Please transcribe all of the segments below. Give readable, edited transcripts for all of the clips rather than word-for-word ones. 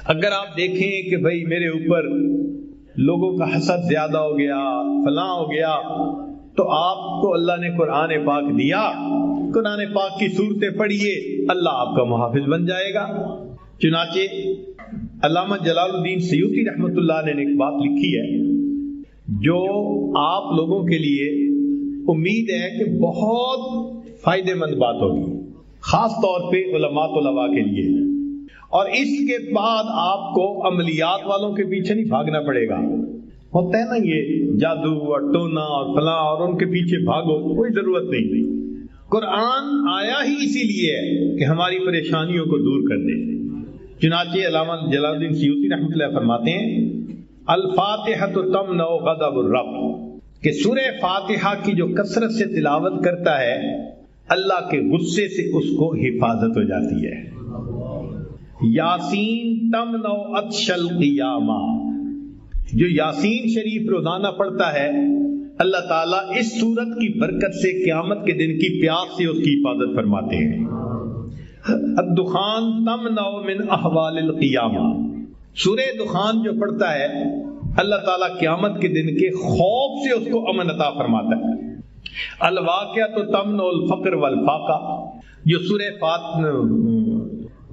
اگر آپ دیکھیں کہ بھائی میرے اوپر لوگوں کا حسد زیادہ ہو گیا، فلاں ہو گیا، تو آپ کو اللہ نے قرآن پاک دیا، قرآن پاک کی صورتیں پڑھیے، اللہ آپ کا محافظ بن جائے گا۔ چنانچہ علامہ جلال الدین سیوطی رحمۃ اللہ نے ایک بات لکھی ہے جو آپ لوگوں کے لیے امید ہے کہ بہت فائدہ مند بات ہوگی، خاص طور پہ علماء طلباء کے لیے، اور اس کے بعد آپ کو عملیات والوں کے پیچھے نہیں بھاگنا پڑے گا۔ ہوتا ہے نا یہ جادو اور ٹونا اور فلاں اور ان کے پیچھے بھاگو، کوئی ضرورت نہیں۔ قرآن آیا ہی اسی لیے ہے کہ ہماری پریشانیوں کو دور کر دے۔ چنانچہ علامہ جلال الدین سیوطی رحمۃ اللہ فرماتے ہیں الفاتحہ تمنع غضب الرب، کہ سورہ فاتحہ کی جو کثرت سے تلاوت کرتا ہے اللہ کے غصے سے اس کو حفاظت ہو جاتی ہے۔ یاسین تمنع عطش القیامہ، جو یاسین شریف روزانہ پڑھتا ہے اللہ تعالیٰ اس سورت کی برکت سے قیامت کے دن کی پیاس سے اس کی حفاظت فرماتے ہیں۔ الدخان تمنع من احوال القیامہ، سورہ دخان جو پڑھتا ہے اللہ تعالیٰ قیامت کے دن کے خوف سے اس کو امن عطا فرماتا ہے۔ الواقعۃ تمنع الفقر والفاقہ، جو سورہ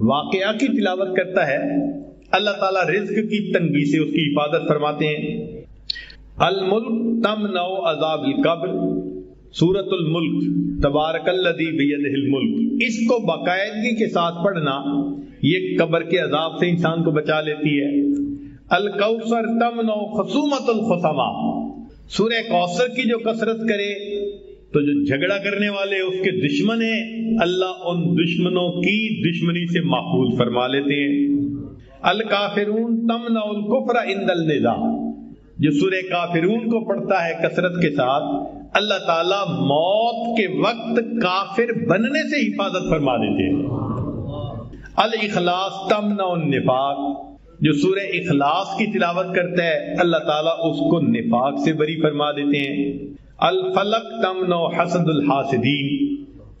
واقعہ کی تلاوت کرتا ہے اللہ تعالیٰ رزق کی تنگی سے اس کی حفاظت فرماتے ہیں۔ الملک تمنع عذاب القبر، سورۃ الملک تبارک الذی بیدہ الملک، اس کو باقاعدگی کے ساتھ پڑھنا یہ قبر کے عذاب سے انسان کو بچا لیتی ہے۔ الکوثر تمنع خصومۃ الخصما، سورہ کوثر کی جو کثرت کرے تو جو جھگڑا کرنے والے اس کے دشمن ہیں اللہ ان دشمنوں کی دشمنی سے محفوظ فرما لیتے ہیں۔ الکافرون تمنع الکفر عند النزاع، جو سورہ کافرون کو پڑھتا ہے کثرت کے ساتھ اللہ تعالیٰ موت کے وقت کافر بننے سے حفاظت فرما دیتے ہیں۔ الاخلاص تمنع النفاق، جو سورہ اخلاص کی تلاوت کرتا ہے اللہ تعالیٰ اس کو نفاق سے بری فرما دیتے ہیں۔ الفلق تمنع حسد الحاسدین،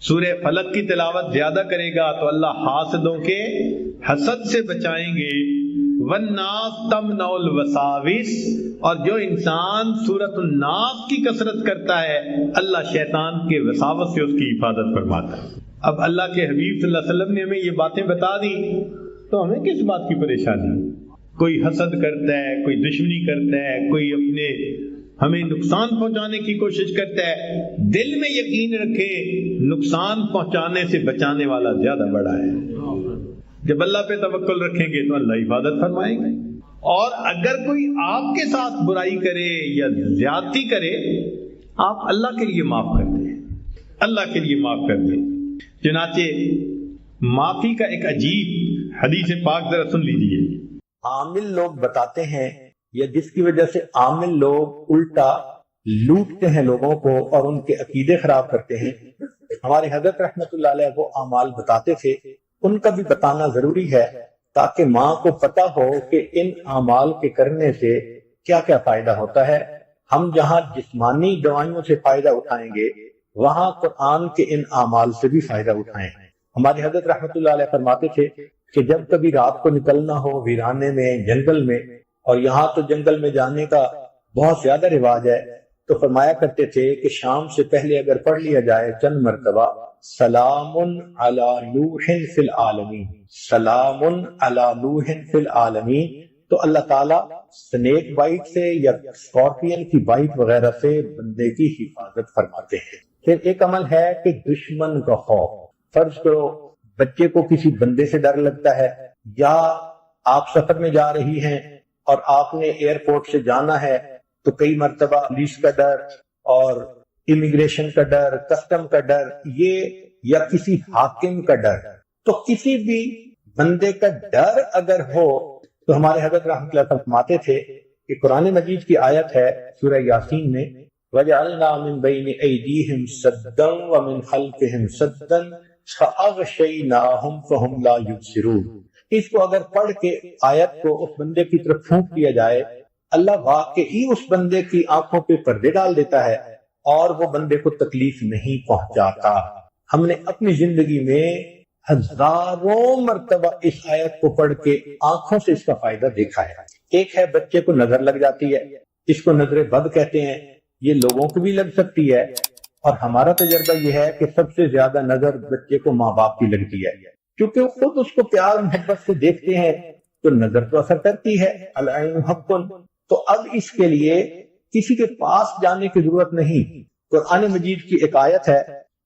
سورہ فلق کی تلاوت زیادہ کرے گا تو اللہ حاسدوں کے حسد سے بچائیں گے۔ والناس تمنع الوساوس، اور جو انسان سورۃ الناس کی کثرت کرتا ہے اللہ شیطان کے وساوس سے اس کی حفاظت فرماتا ہے۔ اب اللہ کے حبیب صلی اللہ علیہ وسلم نے ہمیں یہ باتیں بتا دی تو ہمیں کس بات کی پریشانی؟ کوئی حسد کرتا ہے، کوئی دشمنی کرتا ہے، کوئی اپنے ہمیں نقصان پہنچانے کی کوشش کرتا ہے، دل میں یقین رکھے نقصان پہنچانے سے بچانے والا زیادہ بڑا ہے۔ جب اللہ پہ توکل رکھیں گے تو اللہ حفاظت فرمائیں گے، اور اگر کوئی آپ کے ساتھ برائی کرے یا زیادتی کرے آپ اللہ کے لیے معاف کر دیں، اللہ کے لیے معاف کر دیں۔ چنانچہ معافی کا ایک عجیب حدیث پاک ذرا سن لیجیے۔ عامل لوگ بتاتے ہیں یا جس کی وجہ سے عامل لوگ الٹا لوٹتے ہیں لوگوں کو اور ان کے عقیدے خراب کرتے ہیں، ہمارے حضرت رحمت اللہ علیہ وہ اعمال بتاتے تھے، ان کا بھی بتانا ضروری ہے تاکہ ماں کو پتہ ہو کہ ان اعمال کے کرنے سے کیا کیا فائدہ ہوتا ہے۔ ہم جہاں جسمانی دوائیوں سے فائدہ اٹھائیں گے وہاں قرآن کے ان اعمال سے بھی فائدہ اٹھائیں۔ ہمارے حضرت رحمت اللہ علیہ فرماتے تھے کہ جب کبھی رات کو نکلنا ہو ویرانے میں، جنگل میں، اور یہاں تو جنگل میں جانے کا بہت زیادہ رواج ہے، تو فرمایا کرتے تھے کہ شام سے پہلے اگر پڑھ لیا جائے چند مرتبہ سلام علی نوح فی العالمین، سلام علی نوح فی العالمین، تو اللہ تعالیٰ سنیک بائٹ سے یا اسکارپین کی بائٹ وغیرہ سے بندے کی حفاظت فرماتے ہیں۔ پھر ایک عمل ہے کہ دشمن کا خوف، فرض کرو بچے کو کسی بندے سے ڈر لگتا ہے، یا آپ سفر میں جا رہی ہیں اور آپ نے ایئرپورٹ سے جانا ہے تو کئی مرتبہ پولیس کا ڈر اور امیگریشن کا ڈر، کسٹم کا ڈر، یہ یا کسی حاکم کا ڈر، تو کسی بھی بندے کا ڈر اگر ہو تو ہمارے حضرت رحمۃ اللہ فرماتے تھے کہ قرآن مجید کی آیت ہے سورہ یاسین میں وَجَعَلْنَا مِن بَيْنِ أَيْدِيهِمْ سَدًّا وَمِنْ خَلْفِهِمْ سَدًّا فَأَغْشَيْنَاهُمْ فَهُمْ لَا يُبْصِرُونَ۔ اس کو اگر پڑھ کے آیت کو اس بندے کی طرف پھونک دیا جائے، اللہ واقعی اس بندے کی آنکھوں پہ پردے ڈال دیتا ہے اور وہ بندے کو تکلیف نہیں پہنچاتا۔ ہم نے اپنی زندگی میں ہزاروں مرتبہ اس آیت کو پڑھ کے آنکھوں سے اس کا فائدہ دیکھا ہے۔ ایک ہے بچے کو نظر لگ جاتی ہے، اس کو نظر بد کہتے ہیں، یہ لوگوں کو بھی لگ سکتی ہے، اور ہمارا تجربہ یہ ہے کہ سب سے زیادہ نظر بچے کو ماں باپ کی لگتی ہے، کیونکہ وہ خود اس کو پیار محبت سے دیکھتے ہیں تو نظر تو اثر کرتی ہے۔ العین حق۔ تو اب اس کے لیے کسی کے پاس جانے کی ضرورت نہیں۔ قرآن مجید کی ایک آیت ہے،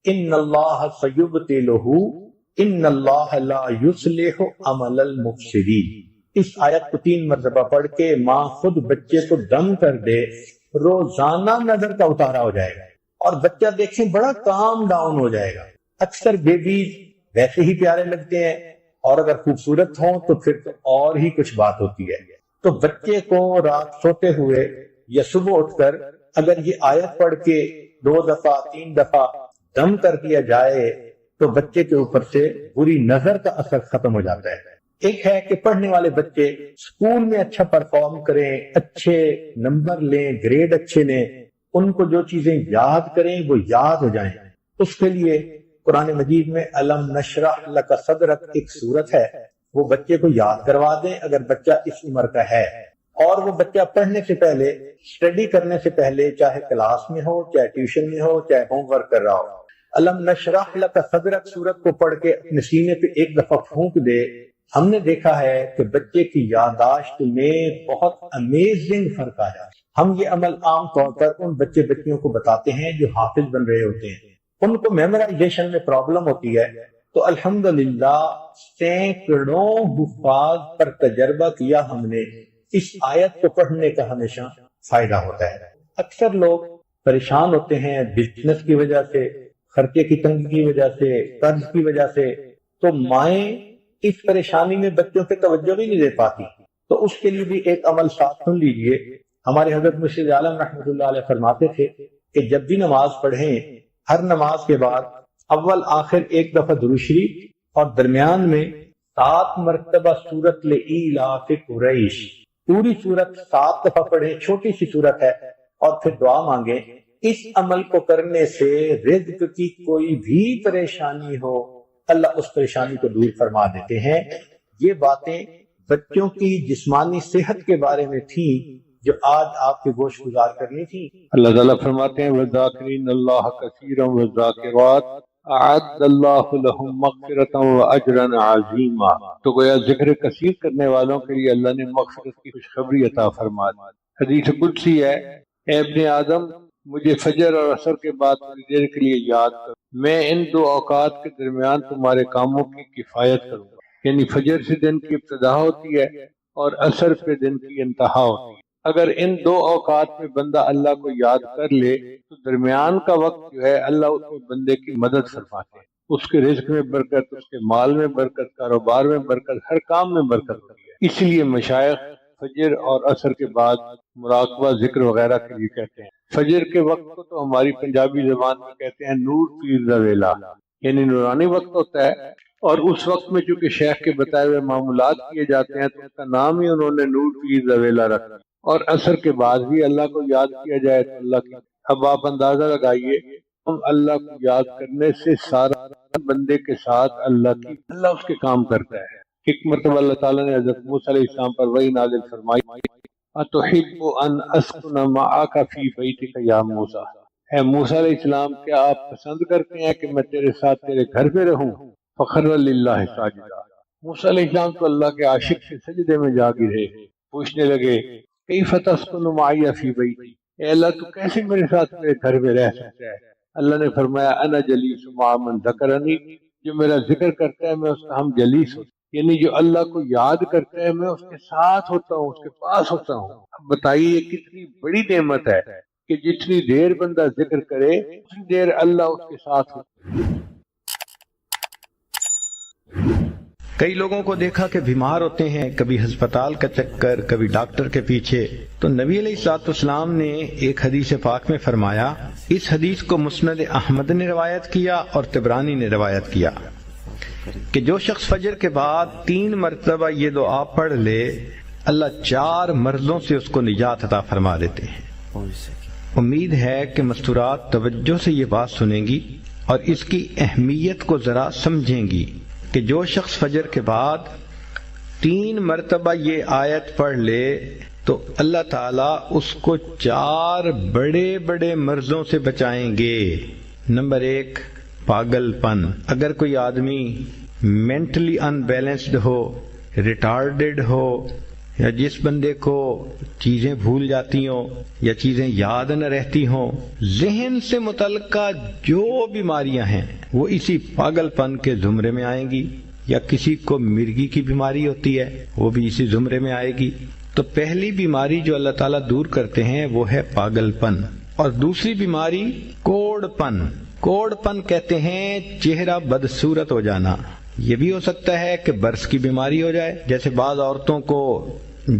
ان اللہ سیبطلہ ان اللہ لا یصلح عمل المفسدین۔ اس آیت کو 3 مرتبہ پڑھ کے ماں خود بچے کو دم کر دے، روزانہ نظر کا اتارا ہو جائے گا، اور بچہ دیکھیں بڑا کام ڈاؤن ہو جائے گا۔ اکثر بیبیز ویسے ہی پیارے لگتے ہیں، اور اگر خوبصورت ہوں تو پھر تو اور ہی کچھ بات ہوتی ہے۔ تو بچے کو رات سوتے ہوئے یا صبح اٹھ کر اگر یہ آیت پڑھ کے 2 دفعہ 3 دفعہ دم کر دیا جائے تو بچے کے اوپر سے بری نظر کا اثر ختم ہو جاتا ہے۔ ایک ہے کہ پڑھنے والے بچے اسکول میں اچھا پرفارم کریں، اچھے نمبر لیں، گریڈ اچھے لیں، ان کو جو چیزیں یاد کریں وہ یاد ہو جائیں۔ اس کے لیے قرآن مجید میں الم نشرح لک صدرک ایک سورت ہے، وہ بچے کو یاد کروا دیں اگر بچہ اس عمر کا ہے، اور وہ بچہ پڑھنے سے پہلے، اسٹڈی کرنے سے پہلے، چاہے کلاس میں ہو، چاہے ٹیوشن میں ہو، چاہے ہوم ورک کر رہا ہو، الم نشرح لک صدرک سورت کو پڑھ کے اپنے سینے پہ ایک دفعہ پھونک دے۔ ہم نے دیکھا ہے کہ بچے کی یادداشت میں بہت امیزنگ فرق آیا۔ ہم یہ عمل عام طور پر ان بچیوں کو بتاتے ہیں جو حافظ بن رہے ہوتے ہیں، ان کو میمورائزیشن میں پرابلم ہوتی ہے، تو الحمدللہ سینکڑوں حفاظ پر تجربہ کیا ہم نے، اس آیت کو پڑھنے کا ہمیشہ فائدہ ہوتا ہے۔ اکثر لوگ پریشان ہوتے ہیں بزنس کی وجہ سے، خرچے کی تنگی کی وجہ سے، قرض کی وجہ سے، تو مائیں اس پریشانی میں بچوں پہ توجہ بھی نہیں دے پاتی۔ تو اس کے لیے بھی ایک عمل ساتھ سن لیجئے۔ ہمارے حضرت مرشد عالم رحمۃ اللہ علیہ فرماتے تھے کہ جب بھی نماز پڑھیں، ہر نماز کے بعد اول آخر ایک دفعہ درود شریف، اور درمیان میں 7 مرتبہ سورۃ لإیلاف قریش، پوری سورت 7 دفعہ پڑھیں، چھوٹی سی سورت ہے، اور پھر دعا مانگیں۔ اس عمل کو کرنے سے رزق کی کوئی بھی پریشانی ہو، اللہ اس پریشانی کو دور فرما دیتے ہیں۔ یہ باتیں بچوں کی جسمانی صحت کے بارے میں تھیں جو آج آپ کے گوش گزار کرنی تھی۔ اللہ تعالیٰ فرماتے ہیں وَذَاكِرِينَ اللَّهَ كَثِيرًا وَالذَّاكِرَاتِ أَعَدَّ اللَّهُ لَهُم مَغْفِرَةً وَأَجْرًا عَظِيمًا۔ تو گویا ذکر کثیر کرنے والوں کے لیے اللہ نے مغفرت کی خوشخبری عطا فرما دی۔ حدیث قدسی ہے، اے ابن آدم مجھے فجر اور عصر کے بعد تھوڑی دیر کے لیے یاد کر، میں ان 2 اوقات کے درمیان تمہارے کاموں کی کفایت کروں گا۔ یعنی فجر سے دن کی ابتدا ہوتی ہے اور عصر پہ دن کی انتہا ہوتی ہے۔ اگر ان 2 اوقات میں بندہ اللہ کو یاد کر لے تو درمیان کا وقت جو ہے اللہ اس میں بندے کی مدد فرماتے ہیں، اس کے رزق میں برکت، اس کے مال میں برکت، کاروبار میں برکت، ہر کام میں برکت ہوتی ہے۔ اس لیے مشائخ فجر اور عصر کے بعد مراقبہ ذکر وغیرہ کے لیے کہتے ہیں۔ فجر کے وقت کو تو ہماری پنجابی زبان میں کہتے ہیں نور پیر دا ویلا، یعنی نورانی وقت ہوتا ہے، اور اس وقت میں چونکہ شیخ کے بتائے ہوئے معمولات کیے جاتے ہیں تو اس کا نام ہی انہوں نے نور پیر دا ویلا رکھا۔ اور عصر کے بعد بھی اللہ کو یاد کیا جائے تو اللہ کی۔ اب آپ اندازہ لگائیے، ہم اللہ کو یاد کرنے سے سارا بندے کے ساتھ اللہ اس کے کام کرتا ہے۔ ایک مرتبہ اللہ تعالیٰ نے حضرت موسیٰ علیہ السلام پر وحی نازل فرمائی، اَتُحِبُّ أَنْ أَسْكُنَ مَعَكَ فِي بَيْتِكَ يَا موسیٰ، اے موسیٰ علیہ السلام کیا آپ پسند کرتے ہیں کہ میں تیرے ساتھ تیرے گھر پہ رہوں؟ فَخَرَّ لِلَّهِ سَاجِدًا، موسیٰ علیہ السلام تو اللہ کے عاشق سے سجدے میں جا گرے، پوچھنے لگے کیف تسکن معی فی بیتی، اے اللہ تو کیسے میرے ساتھ میرے گھر میں رہ سکتا ہے؟ اللہ نے فرمایا انا جلیس مع من ذکرنی، جو میرا ذکر کرتا ہے میں اس کا ہم جلیس ہوتا ہوں، یعنی جو اللہ کو یاد کرتا ہے میں اس کے ساتھ ہوتا ہوں، اس کے پاس ہوتا ہوں۔ اب بتائیے یہ کتنی بڑی نعمت ہے کہ جتنی دیر بندہ ذکر کرے اتنی دیر اللہ اس کے ساتھ ہوتا ہے۔ کئی لوگوں کو دیکھا کہ بیمار ہوتے ہیں، کبھی ہسپتال کا چکر، کبھی ڈاکٹر کے پیچھے، تو نبی علیہ الصلوۃ والسلام نے ایک حدیث پاک میں فرمایا، اس حدیث کو مسند احمد نے روایت کیا اور طبرانی نے روایت کیا، کہ جو شخص فجر کے بعد 3 مرتبہ یہ دعا پڑھ لے اللہ 4 مرضوں سے اس کو نجات عطا فرما دیتے ہیں۔ امید ہے کہ مستورات توجہ سے یہ بات سنیں گی اور اس کی اہمیت کو ذرا سمجھیں گی۔ کہ جو شخص فجر کے بعد 3 مرتبہ یہ آیت پڑھ لے تو اللہ تعالیٰ اس کو 4 بڑے بڑے مرضوں سے بچائیں گے۔ نمبر 1، پاگل پن۔ اگر کوئی آدمی مینٹلی ان بیلنسڈ ہو، ریٹارڈڈ ہو، یا جس بندے کو چیزیں بھول جاتی ہوں یا چیزیں یاد نہ رہتی ہوں، ذہن سے متعلقہ جو بیماریاں ہیں وہ اسی پاگل پن کے زمرے میں آئیں گی، یا کسی کو مرگی کی بیماری ہوتی ہے وہ بھی اسی زمرے میں آئے گی۔ تو پہلی بیماری جو اللہ تعالیٰ دور کرتے ہیں وہ ہے پاگل پن، اور دوسری بیماری کوڑ پن۔ کوڑ پن کہتے ہیں چہرہ بدصورت ہو جانا۔ یہ بھی ہو سکتا ہے کہ برس کی بیماری ہو جائے، جیسے بعض عورتوں کو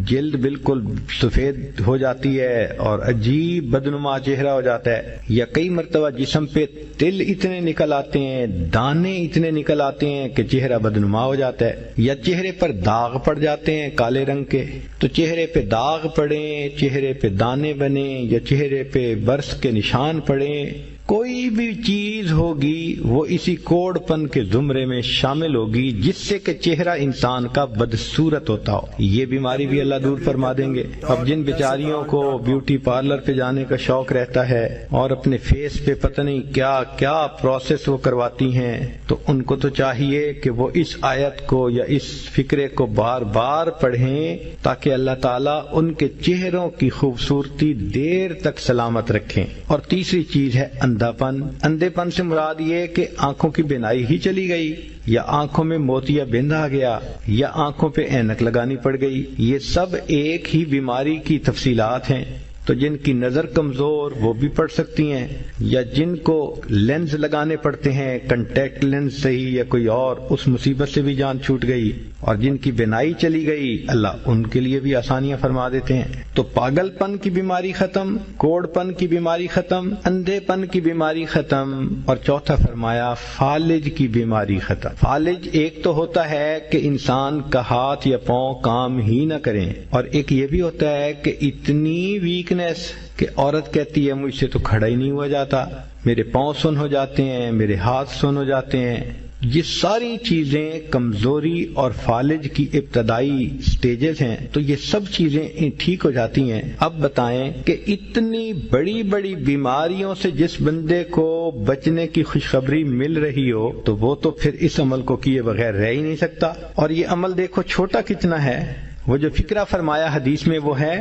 جلد بالکل سفید ہو جاتی ہے اور عجیب بدنما چہرہ ہو جاتا ہے، یا کئی مرتبہ جسم پہ تل اتنے نکل آتے ہیں، دانے اتنے نکل آتے ہیں کہ چہرہ بدنما ہو جاتا ہے، یا چہرے پر داغ پڑ جاتے ہیں کالے رنگ کے۔ تو چہرے پہ داغ پڑیں، چہرے پہ دانے بنیں، یا چہرے پہ برس کے نشان پڑیں، کوئی بھی چیز ہوگی وہ اسی کوڑ پن کے زمرے میں شامل ہوگی، جس سے کہ چہرہ انسان کا بدصورت ہوتا ہو۔ یہ بیماری بھی اللہ دور فرما دیں گے۔ اب جن بیچاریوں کو بیوٹی پارلر پہ جانے کا شوق رہتا ہے اور اپنے فیس پہ پتہ نہیں کیا کیا پروسیس وہ کرواتی ہیں، تو ان کو تو چاہیے کہ وہ اس آیت کو یا اس فکرے کو بار بار پڑھیں تاکہ اللہ تعالیٰ ان کے چہروں کی خوبصورتی دیر تک سلامت رکھیں۔ اور تیسری چیز ہے اندھا پن۔ اندھے پن سے مراد یہ کہ آنکھوں کی بینائی ہی چلی گئی، یا آنکھوں میں موتیا بند آ گیا، یا آنکھوں پہ اینک لگانی پڑ گئی۔ یہ سب ایک ہی بیماری کی تفصیلات ہیں۔ تو جن کی نظر کمزور وہ بھی پڑھ سکتی ہیں، یا جن کو لینز لگانے پڑتے ہیں، کنٹیکٹ لینز صحیح یا کوئی اور، اس مصیبت سے بھی جان چھوٹ گئی۔ اور جن کی بینائی چلی گئی اللہ ان کے لیے بھی آسانیاں فرما دیتے ہیں۔ تو پاگل پن کی بیماری ختم، کوڑ پن کی بیماری ختم، اندھے پن کی بیماری ختم، اور چوتھا فرمایا فالج کی بیماری ختم۔ فالج ایک تو ہوتا ہے کہ انسان کا ہاتھ یا پاؤں کام ہی نہ کریں، اور ایک یہ بھی ہوتا ہے کہ اتنی ویکنیس کہ عورت کہتی ہے مجھ سے تو کھڑا ہی نہیں ہوا جاتا، میرے پاؤں سن ہو جاتے ہیں، میرے ہاتھ سن ہو جاتے ہیں۔ یہ ساری چیزیں کمزوری اور فالج کی ابتدائی سٹیجز ہیں، تو یہ سب چیزیں ٹھیک ہو جاتی ہیں۔ اب بتائیں کہ اتنی بڑی بڑی بیماریوں سے جس بندے کو بچنے کی خوشخبری مل رہی ہو تو وہ تو پھر اس عمل کو کیے بغیر رہ ہی نہیں سکتا۔ اور یہ عمل دیکھو چھوٹا کتنا ہے۔ وہ جو فکرہ فرمایا حدیث میں وہ ہے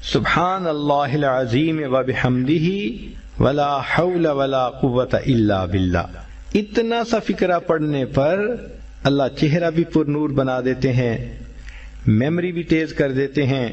سبحان اللہ العظیم وبحمدہ ولا حول ولا قوت الا باللہ۔ اتنا سا فکرہ پڑھنے پر اللہ چہرہ بھی پر نور بنا دیتے ہیں، میموری بھی تیز کر دیتے ہیں۔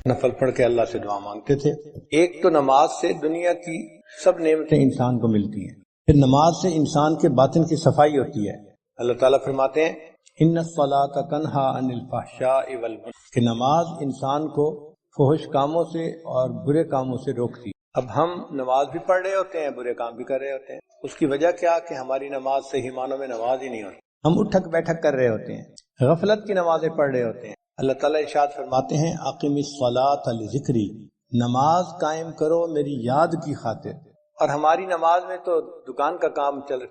نفل پڑھ کے اللہ سے دعا مانگتے تھے۔ ایک تو نماز سے دنیا کی سب نعمتیں انسان کو ملتی ہیں، پھر نماز سے انسان کے باطن کی صفائی ہوتی ہے۔ اللہ تعالیٰ فرماتے ہیں ان الصلاۃ تنہی عن الفحشاء والمنکر، کہ نماز انسان کو فحش کاموں سے اور برے کاموں سے روکتی۔ اب ہم نماز بھی پڑھ رہے ہوتے ہیں، برے کام بھی کر رہے ہوتے ہیں۔ اس کی وجہ کیا کہ ہماری نماز صحیح معنوں میں نماز ہی نہیں ہوتی، ہم اٹھک بیٹھک کر رہے ہوتے ہیں، غفلت کی نمازیں پڑھ رہے ہوتے ہیں۔ اللہ تعالیٰ ارشاد فرماتے ہیں اقم الصلاۃ لذکری، نماز قائم کرو میری یاد کی خاطر۔ اور ہماری نماز میں تو دکان کا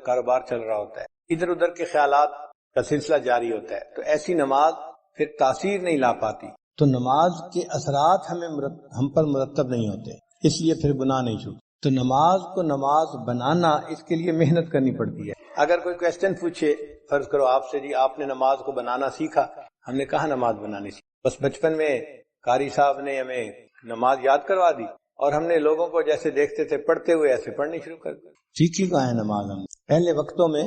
کاروبار چل رہا ہوتا ہے، ادھر ادھر کے خیالات کا سلسلہ جاری ہوتا ہے، تو ایسی نماز پھر تاثیر نہیں لا پاتی۔ تو نماز کے اثرات ہم پر مرتب نہیں ہوتے، اس لیے پھر گناہ نہیں چھوٹتے۔ تو نماز کو نماز بنانا، اس کے لیے محنت کرنی پڑتی ہے۔ اگر کوئی کویسچن پوچھے، فرض کرو آپ سے جی آپ نے نماز کو بنانا سیکھا، ہم نے کہا نماز بنانی سیکھی، بس بچپن میں قاری صاحب نے ہمیں نماز یاد کروا دی اور ہم نے لوگوں کو جیسے دیکھتے تھے پڑھتے ہوئے ایسے پڑھنی شروع کر دی۔ سیکھی کہاں ہے نماز؟ ہم پہلے وقتوں میں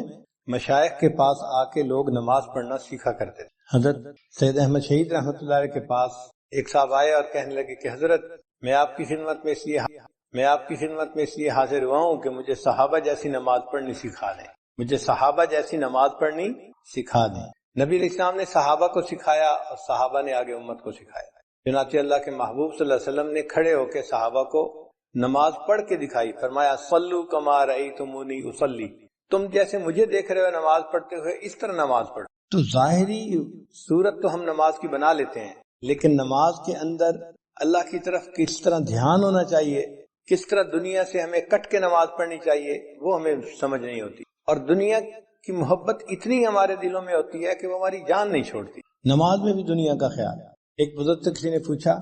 مشائخ کے پاس آ کے لوگ نماز پڑھنا سیکھا کرتے تھے۔ حضرت سید احمد شہید رحمۃ اللہ علیہ کے پاس ایک صاحب آئے اور کہنے لگے کہ حضرت میں آپ کی خدمت میں اس لیے حاضر ہوا ہوں کہ مجھے صحابہ جیسی نماز پڑھنی سکھا دیں، مجھے صحابہ جیسی نماز پڑھنی سکھا دیں۔ نبی علیہ السلام نے صحابہ کو سکھایا اور صحابہ نے آگے امت کو سکھایا۔ چنانچہ اللہ کے محبوب صلی اللہ علیہ وسلم نے کھڑے ہو کے صحابہ کو نماز پڑھ کے دکھائی، فرمایا صلو کما رأیتمونی اصلی، تم جیسے مجھے دیکھ رہے ہو نماز پڑھتے ہوئے اس طرح نماز پڑھو۔ تو ظاہری صورت تو ہم نماز کی بنا لیتے ہیں، لیکن نماز کے اندر اللہ کی طرف کس طرح دھیان ہونا چاہیے، کس طرح دنیا سے ہمیں کٹ کے نماز پڑھنی چاہیے، وہ ہمیں سمجھ نہیں ہوتی۔ اور دنیا کی محبت اتنی ہمارے دلوں میں ہوتی ہے کہ وہ ہماری جان نہیں چھوڑتی۔ نماز میں بھی دنیا کا خیال ہے۔ ایک بزرگ سے کسی نے پوچھا،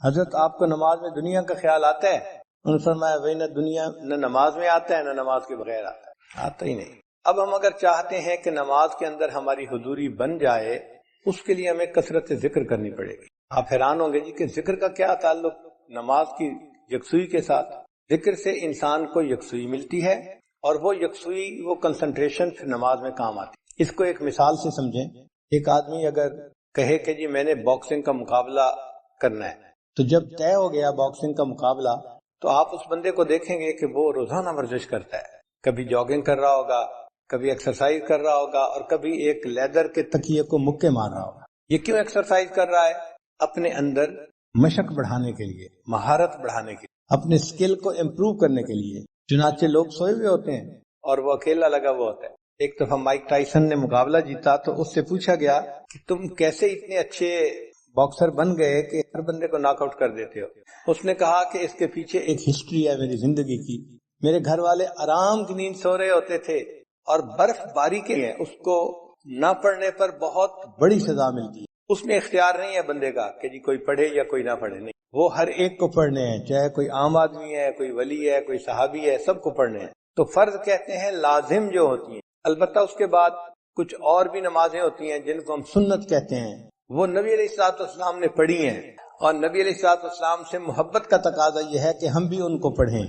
حضرت آپ کو نماز میں دنیا کا خیال آتا ہے؟ انہوں نے فرمایا وہی نہ دنیا نہ نماز میں آتا ہے نہ نماز کے بغیر آتا ہی نہیں۔ اب ہم اگر چاہتے ہیں کہ نماز کے اندر ہماری حضوری بن جائے، اس کے لیے ہمیں کثرت ذکر کرنی پڑے گی۔ آپ حیران ہوں گے جی کہ ذکر کا کیا تعلق نماز کی یکسوئی کے ساتھ؟ ذکر سے انسان کو یکسوئی ملتی ہے، اور وہ یکسوئی، وہ کنسنٹریشن پھر نماز میں کام آتی ہے۔ اس کو ایک مثال سے سمجھیں۔ ایک آدمی اگر کہے کہ جی میں نے باکسنگ کا مقابلہ کرنا ہے، تو جب طے ہو گیا باکسنگ کا مقابلہ، تو آپ اس بندے کو دیکھیں گے کہ وہ روزانہ ورزش کرتا ہے، کبھی جاگنگ کر رہا ہوگا، کبھی ایکسرسائز کر رہا ہوگا، اور کبھی ایک لیدر کے تکیے کو مکے مار رہا ہوگا۔ یہ کیوں ایکسرسائز کر رہا ہے؟ اپنے اندر مشق بڑھانے کے لیے، مہارت بڑھانے کے لیے، اپنے اسکل کو امپروو کرنے کے لیے۔ چنانچہ لوگ سوئے ہوئے ہوتے ہیں اور وہ اکیلا لگا ہوا ہوتا ہے۔ ایک دفعہ مائک ٹائسن نے مقابلہ جیتا تو اس سے پوچھا گیا کہ تم کیسے اتنے اچھے باکسر بن گئے کہ ہر بندے کو ناک آؤٹ کر دیتے ہو؟ اس نے کہا کہ اس کے پیچھے ایک ہسٹری ہے میری زندگی کی۔ میرے گھر والے آرام کی نیند سو رہے ہوتے تھے، اور برف باری کے لیے اس کو نہ پڑھنے پر بہت بڑی سزا ملتی ہے۔ اس میں اختیار نہیں ہے بندے کا کہ جی کوئی پڑھے یا کوئی نہ پڑھے، نہیں، وہ ہر ایک کو پڑھنے ہیں، چاہے کوئی عام آدمی ہے، کوئی ولی ہے، کوئی صحابی ہے، سب کو پڑھنے ہیں۔ تو فرض کہتے ہیں لازم جو ہوتی ہیں، البتہ اس کے بعد کچھ اور بھی نمازیں ہوتی ہیں جن کو ہم سنت کہتے ہیں، وہ نبی علیہ الصلوۃ والسلام نے پڑھی ہیں، اور نبی علیہ الصلوۃ والسلام سے محبت کا تقاضا یہ ہے کہ ہم بھی ان کو پڑھیں،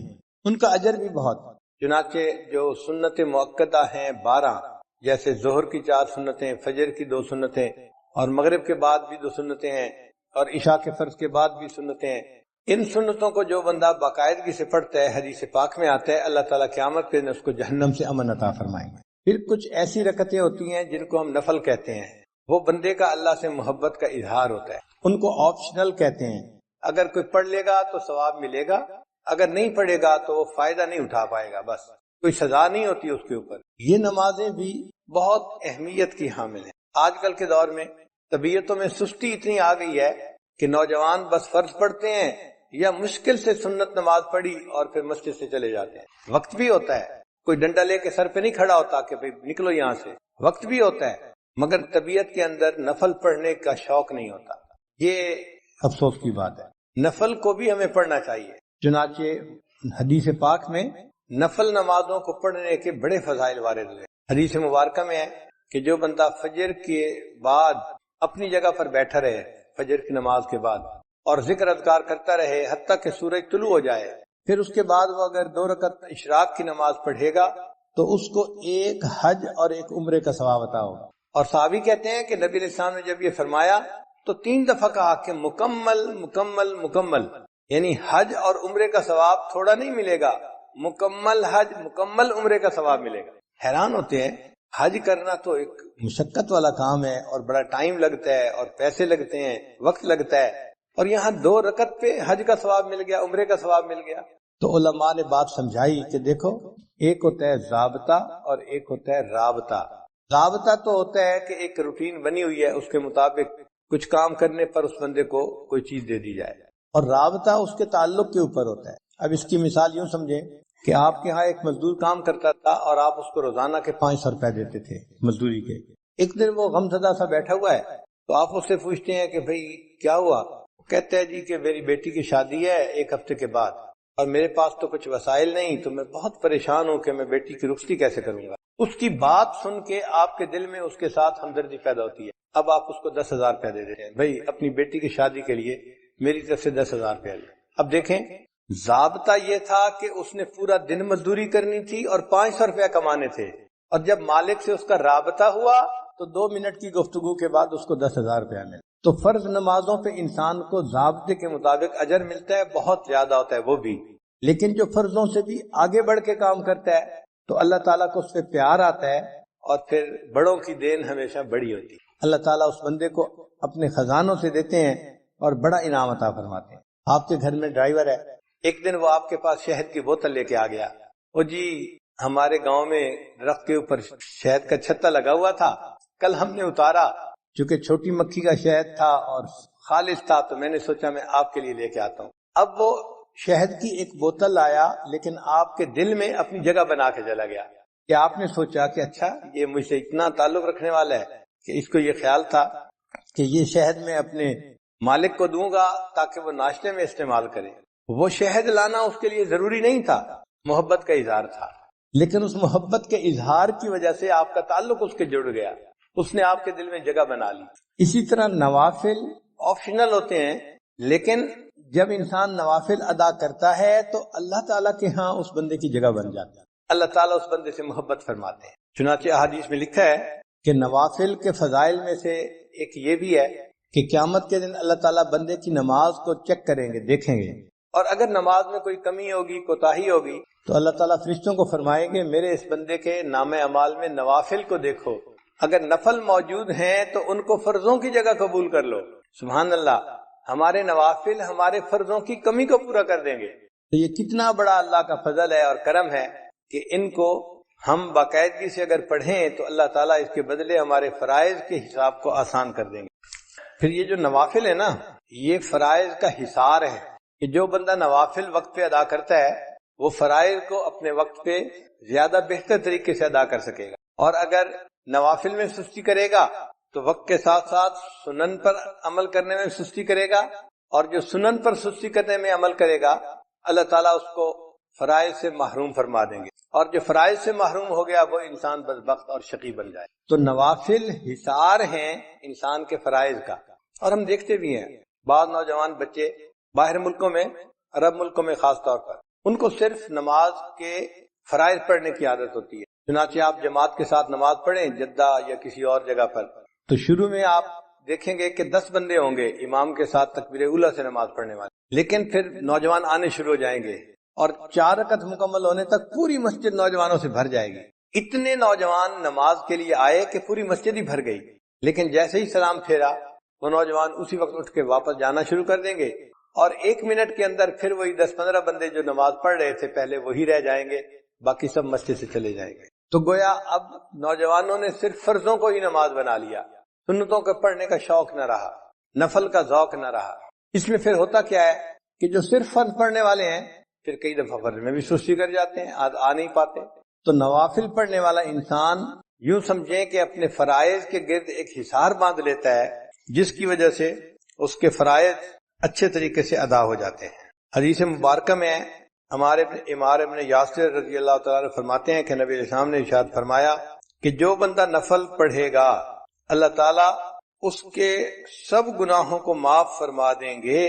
ان کا اجر بھی بہت۔ چنانچہ جو سنت مؤکدہ ہیں 12، جیسے ظہر کی 4 سنتیں، فجر کی 2 سنتیں، اور مغرب کے بعد بھی 2 سنتیں ہیں، اور عشاء کے فرض کے بعد بھی سنتیں ہیں، ان سنتوں کو جو بندہ باقاعدگی سے پڑھتا ہے، حدیث پاک میں آتا ہے اللہ تعالیٰ قیامت کے دن اس کو جہنم سے امن عطا فرمائیں گے۔ پھر کچھ ایسی رکعتیں ہوتی ہیں جن کو ہم نفل کہتے ہیں، وہ بندے کا اللہ سے محبت کا اظہار ہوتا ہے، ان کو آپشنل کہتے ہیں۔ اگر کوئی پڑھ لے گا تو ثواب ملے گا، اگر نہیں پڑھے گا تو وہ فائدہ نہیں اٹھا پائے گا، بس کوئی سزا نہیں ہوتی اس کے اوپر۔ یہ نمازیں بھی بہت اہمیت کی حامل ہیں۔ آج کل کے دور میں طبیعتوں میں سستی اتنی آ گئی ہے کہ نوجوان بس فرض پڑھتے ہیں یا مشکل سے سنت نماز پڑھی اور پھر مسجد سے چلے جاتے ہیں۔ وقت بھی ہوتا ہے، کوئی ڈنڈا لے کے سر پہ نہیں کھڑا ہوتا کہ بھئی نکلو یہاں سے، وقت بھی ہوتا ہے، مگر طبیعت کے اندر نفل پڑھنے کا شوق نہیں ہوتا۔ یہ افسوس کی بات ہے۔ نفل کو بھی ہمیں پڑھنا چاہیے، چنانچہ حدیث پاک میں نفل نمازوں کو پڑھنے کے بڑے فضائل وارد ہوئے۔ حدیث مبارکہ میں ہے کہ جو بندہ فجر کے بعد اپنی جگہ پر بیٹھا رہے، فجر کی نماز کے بعد، اور ذکر اذکار کرتا رہے حتیٰ کہ سورج طلوع ہو جائے، پھر اس کے بعد وہ اگر 2 رکعت اشراق کی نماز پڑھے گا تو اس کو ایک حج اور ایک عمرے کا ثواب عطا ہوگا۔ اور صحابی کہتے ہیں کہ نبی علیہ السلام نے جب یہ فرمایا تو 3 دفعہ کہا کہ مکمل مکمل مکمل، یعنی حج اور عمرے کا ثواب تھوڑا نہیں ملے گا، مکمل حج مکمل عمرے کا ثواب ملے گا۔ حیران ہوتے ہیں، حج کرنا تو ایک مشقت والا کام ہے اور بڑا ٹائم لگتا ہے اور پیسے لگتے ہیں، وقت لگتا ہے، اور یہاں 2 رکعت پہ حج کا ثواب مل گیا، عمرے کا ثواب مل گیا۔ تو علماء نے بات سمجھائی کہ دیکھو، ایک ہوتا ہے ضابطہ اور ایک ہوتا ہے رابطہ۔ ضابطہ تو ہوتا ہے کہ ایک روٹین بنی ہوئی ہے، اس کے مطابق کچھ کام کرنے پر اس بندے کو کوئی چیز دے دی جائے، اور رابطہ اس کے تعلق کے اوپر ہوتا ہے۔ اب اس کی مثال یوں سمجھیں کہ آپ کے ہاں ایک مزدور کام کرتا تھا اور آپ اس کو روزانہ کے 500 روپے دیتے تھے مزدوری کے۔ ایک دن وہ غمزدہ سا بیٹھا ہوا ہے تو آپ اس سے پوچھتے ہیں کہ بھئی کیا ہوا؟ وہ کہتا ہے جی کہ میری بیٹی کی شادی ہے 1 ہفتے کے بعد، اور میرے پاس تو کچھ وسائل نہیں، تو میں بہت پریشان ہوں کہ میں بیٹی کی رخصتی کیسے کروں گا۔ اس کی بات سن کے آپ کے دل میں اس کے ساتھ ہمدردی پیدا ہوتی ہے۔ اب آپ اس کو 10,000 روپے دے دیتے ہیں، بھئی اپنی بیٹی کی شادی کے لیے میری طرف سے 10,000 روپے۔ اب دیکھیں، ضابطہ یہ تھا کہ اس نے پورا دن مزدوری کرنی تھی اور 500 روپے کمانے تھے، اور جب مالک سے اس کا رابطہ ہوا تو 2 منٹ کی گفتگو کے بعد اس کو 10,000 روپے ملے۔ تو فرض نمازوں پہ انسان کو ضابطے کے مطابق اجر ملتا ہے، بہت زیادہ ہوتا ہے وہ بھی، لیکن جو فرضوں سے بھی آگے بڑھ کے کام کرتا ہے تو اللہ تعالیٰ کو اس پہ پیار آتا ہے، اور پھر بڑوں کی دین ہمیشہ بڑی ہوتی ہے۔ اللہ تعالیٰ اس بندے کو اپنے خزانوں سے دیتے ہیں اور بڑا انعام عطا فرماتے ہیں۔ آپ کے گھر میں ڈرائیور ہے، ایک دن وہ آپ کے پاس شہد کی بوتل لے کے آ گیا، وہ جی ہمارے گاؤں میں درخت کے اوپر شہد کا چھتا لگا ہوا تھا، کل ہم نے اتارا، چونکہ چھوٹی مکھی کا شہد تھا اور خالص تھا تو میں نے سوچا میں آپ کے لیے لے کے آتا ہوں۔ اب وہ شہد کی ایک بوتل آیا، لیکن آپ کے دل میں اپنی جگہ بنا کے چلا گیا، کہ آپ نے سوچا کہ اچھا یہ مجھ سے اتنا تعلق رکھنے والا ہے کہ اس کو یہ خیال تھا کہ یہ شہد میں اپنے مالک کو دوں گا تاکہ وہ ناشتے میں استعمال کرے. وہ شہد لانا اس کے لیے ضروری نہیں تھا، محبت کا اظہار تھا، لیکن اس محبت کے اظہار کی وجہ سے آپ کا تعلق اس کے جڑ گیا، اس نے آپ کے دل میں جگہ بنا لی. اسی طرح نوافل آپشنل ہوتے ہیں، لیکن جب انسان نوافل ادا کرتا ہے تو اللہ تعالیٰ کے ہاں اس بندے کی جگہ بن جاتا ہے، اللہ تعالیٰ اس بندے سے محبت فرماتے ہیں. چنانچہ احادیث میں لکھا ہے کہ نوافل کے فضائل میں سے ایک یہ بھی ہے کہ قیامت کے دن اللہ تعالیٰ بندے کی نماز کو چیک کریں گے، دیکھیں گے، اور اگر نماز میں کوئی کمی ہوگی، کوتاہی ہوگی، تو اللہ تعالیٰ فرشتوں کو فرمائیں گے میرے اس بندے کے نام اعمال میں نوافل کو دیکھو، اگر نفل موجود ہیں تو ان کو فرضوں کی جگہ قبول کر لو. سبحان اللہ، ہمارے نوافل ہمارے فرضوں کی کمی کو پورا کر دیں گے. تو یہ کتنا بڑا اللہ کا فضل ہے اور کرم ہے کہ ان کو ہم باقاعدگی سے اگر پڑھیں تو اللہ تعالیٰ اس کے بدلے ہمارے فرائض کے حساب کو آسان کر دیں گے. پھر یہ جو نوافل ہے نا، یہ فرائض کا حصار ہے کہ جو بندہ نوافل وقت پہ ادا کرتا ہے وہ فرائض کو اپنے وقت پہ زیادہ بہتر طریقے سے ادا کر سکے گا، اور اگر نوافل میں سستی کرے گا تو وقت کے ساتھ ساتھ سنن پر عمل کرنے میں سستی کرے گا، اور جو سنن پر سستی کرنے میں عمل کرے گا اللہ تعالیٰ اس کو فرائض سے محروم فرما دیں گے، اور جو فرائض سے محروم ہو گیا وہ انسان بدبخت اور شقی بن جائے. تو نوافل حصار ہیں انسان کے فرائض کا. اور ہم دیکھتے بھی ہیں بعض نوجوان بچے باہر ملکوں میں، عرب ملکوں میں خاص طور پر، ان کو صرف نماز کے فرائض پڑھنے کی عادت ہوتی ہے. چنانچہ آپ جماعت کے ساتھ نماز پڑھیں جدہ یا کسی اور جگہ پر، تو شروع میں آپ دیکھیں گے کہ 10 بندے ہوں گے امام کے ساتھ تکبیر اولیٰ سے نماز پڑھنے والے، لیکن پھر نوجوان آنے شروع ہو جائیں گے اور 4 رکعت مکمل ہونے تک پوری مسجد نوجوانوں سے بھر جائے گی. اتنے نوجوان نماز کے لیے آئے کہ پوری مسجد ہی بھر گئی، لیکن جیسے ہی سلام پھیرا وہ نوجوان اسی وقت اٹھ کے واپس جانا شروع کر دیں گے، اور 1 منٹ کے اندر پھر وہی 10-15 بندے جو نماز پڑھ رہے تھے پہلے وہی رہ جائیں گے، باقی سب مسجد سے چلے جائیں گے. تو گویا اب نوجوانوں نے صرف فرضوں کو ہی نماز بنا لیا، سنتوں کے پڑھنے کا شوق نہ رہا، نفل کا ذوق نہ رہا. اس میں پھر ہوتا کیا ہے کہ جو صرف فرض پڑھنے والے ہیں پھر کئی دفعہ فرض میں بھی سستی کر جاتے ہیں، آ نہیں پاتے. تو نوافل پڑھنے والا انسان یوں سمجھیں کہ اپنے فرائض کے گرد ایک حصار باندھ لیتا ہے، جس کی وجہ سے اس کے فرائض اچھے طریقے سے ادا ہو جاتے ہیں. حدیث مبارکہ میں ہمارے عمار ابن یاسر رضی اللہ تعالیٰ عنہ فرماتے ہیں کہ نبی علیہ السلام نے ارشاد فرمایا کہ جو بندہ نفل پڑھے گا اللہ تعالیٰ اس کے سب گناہوں کو معاف فرما دیں گے،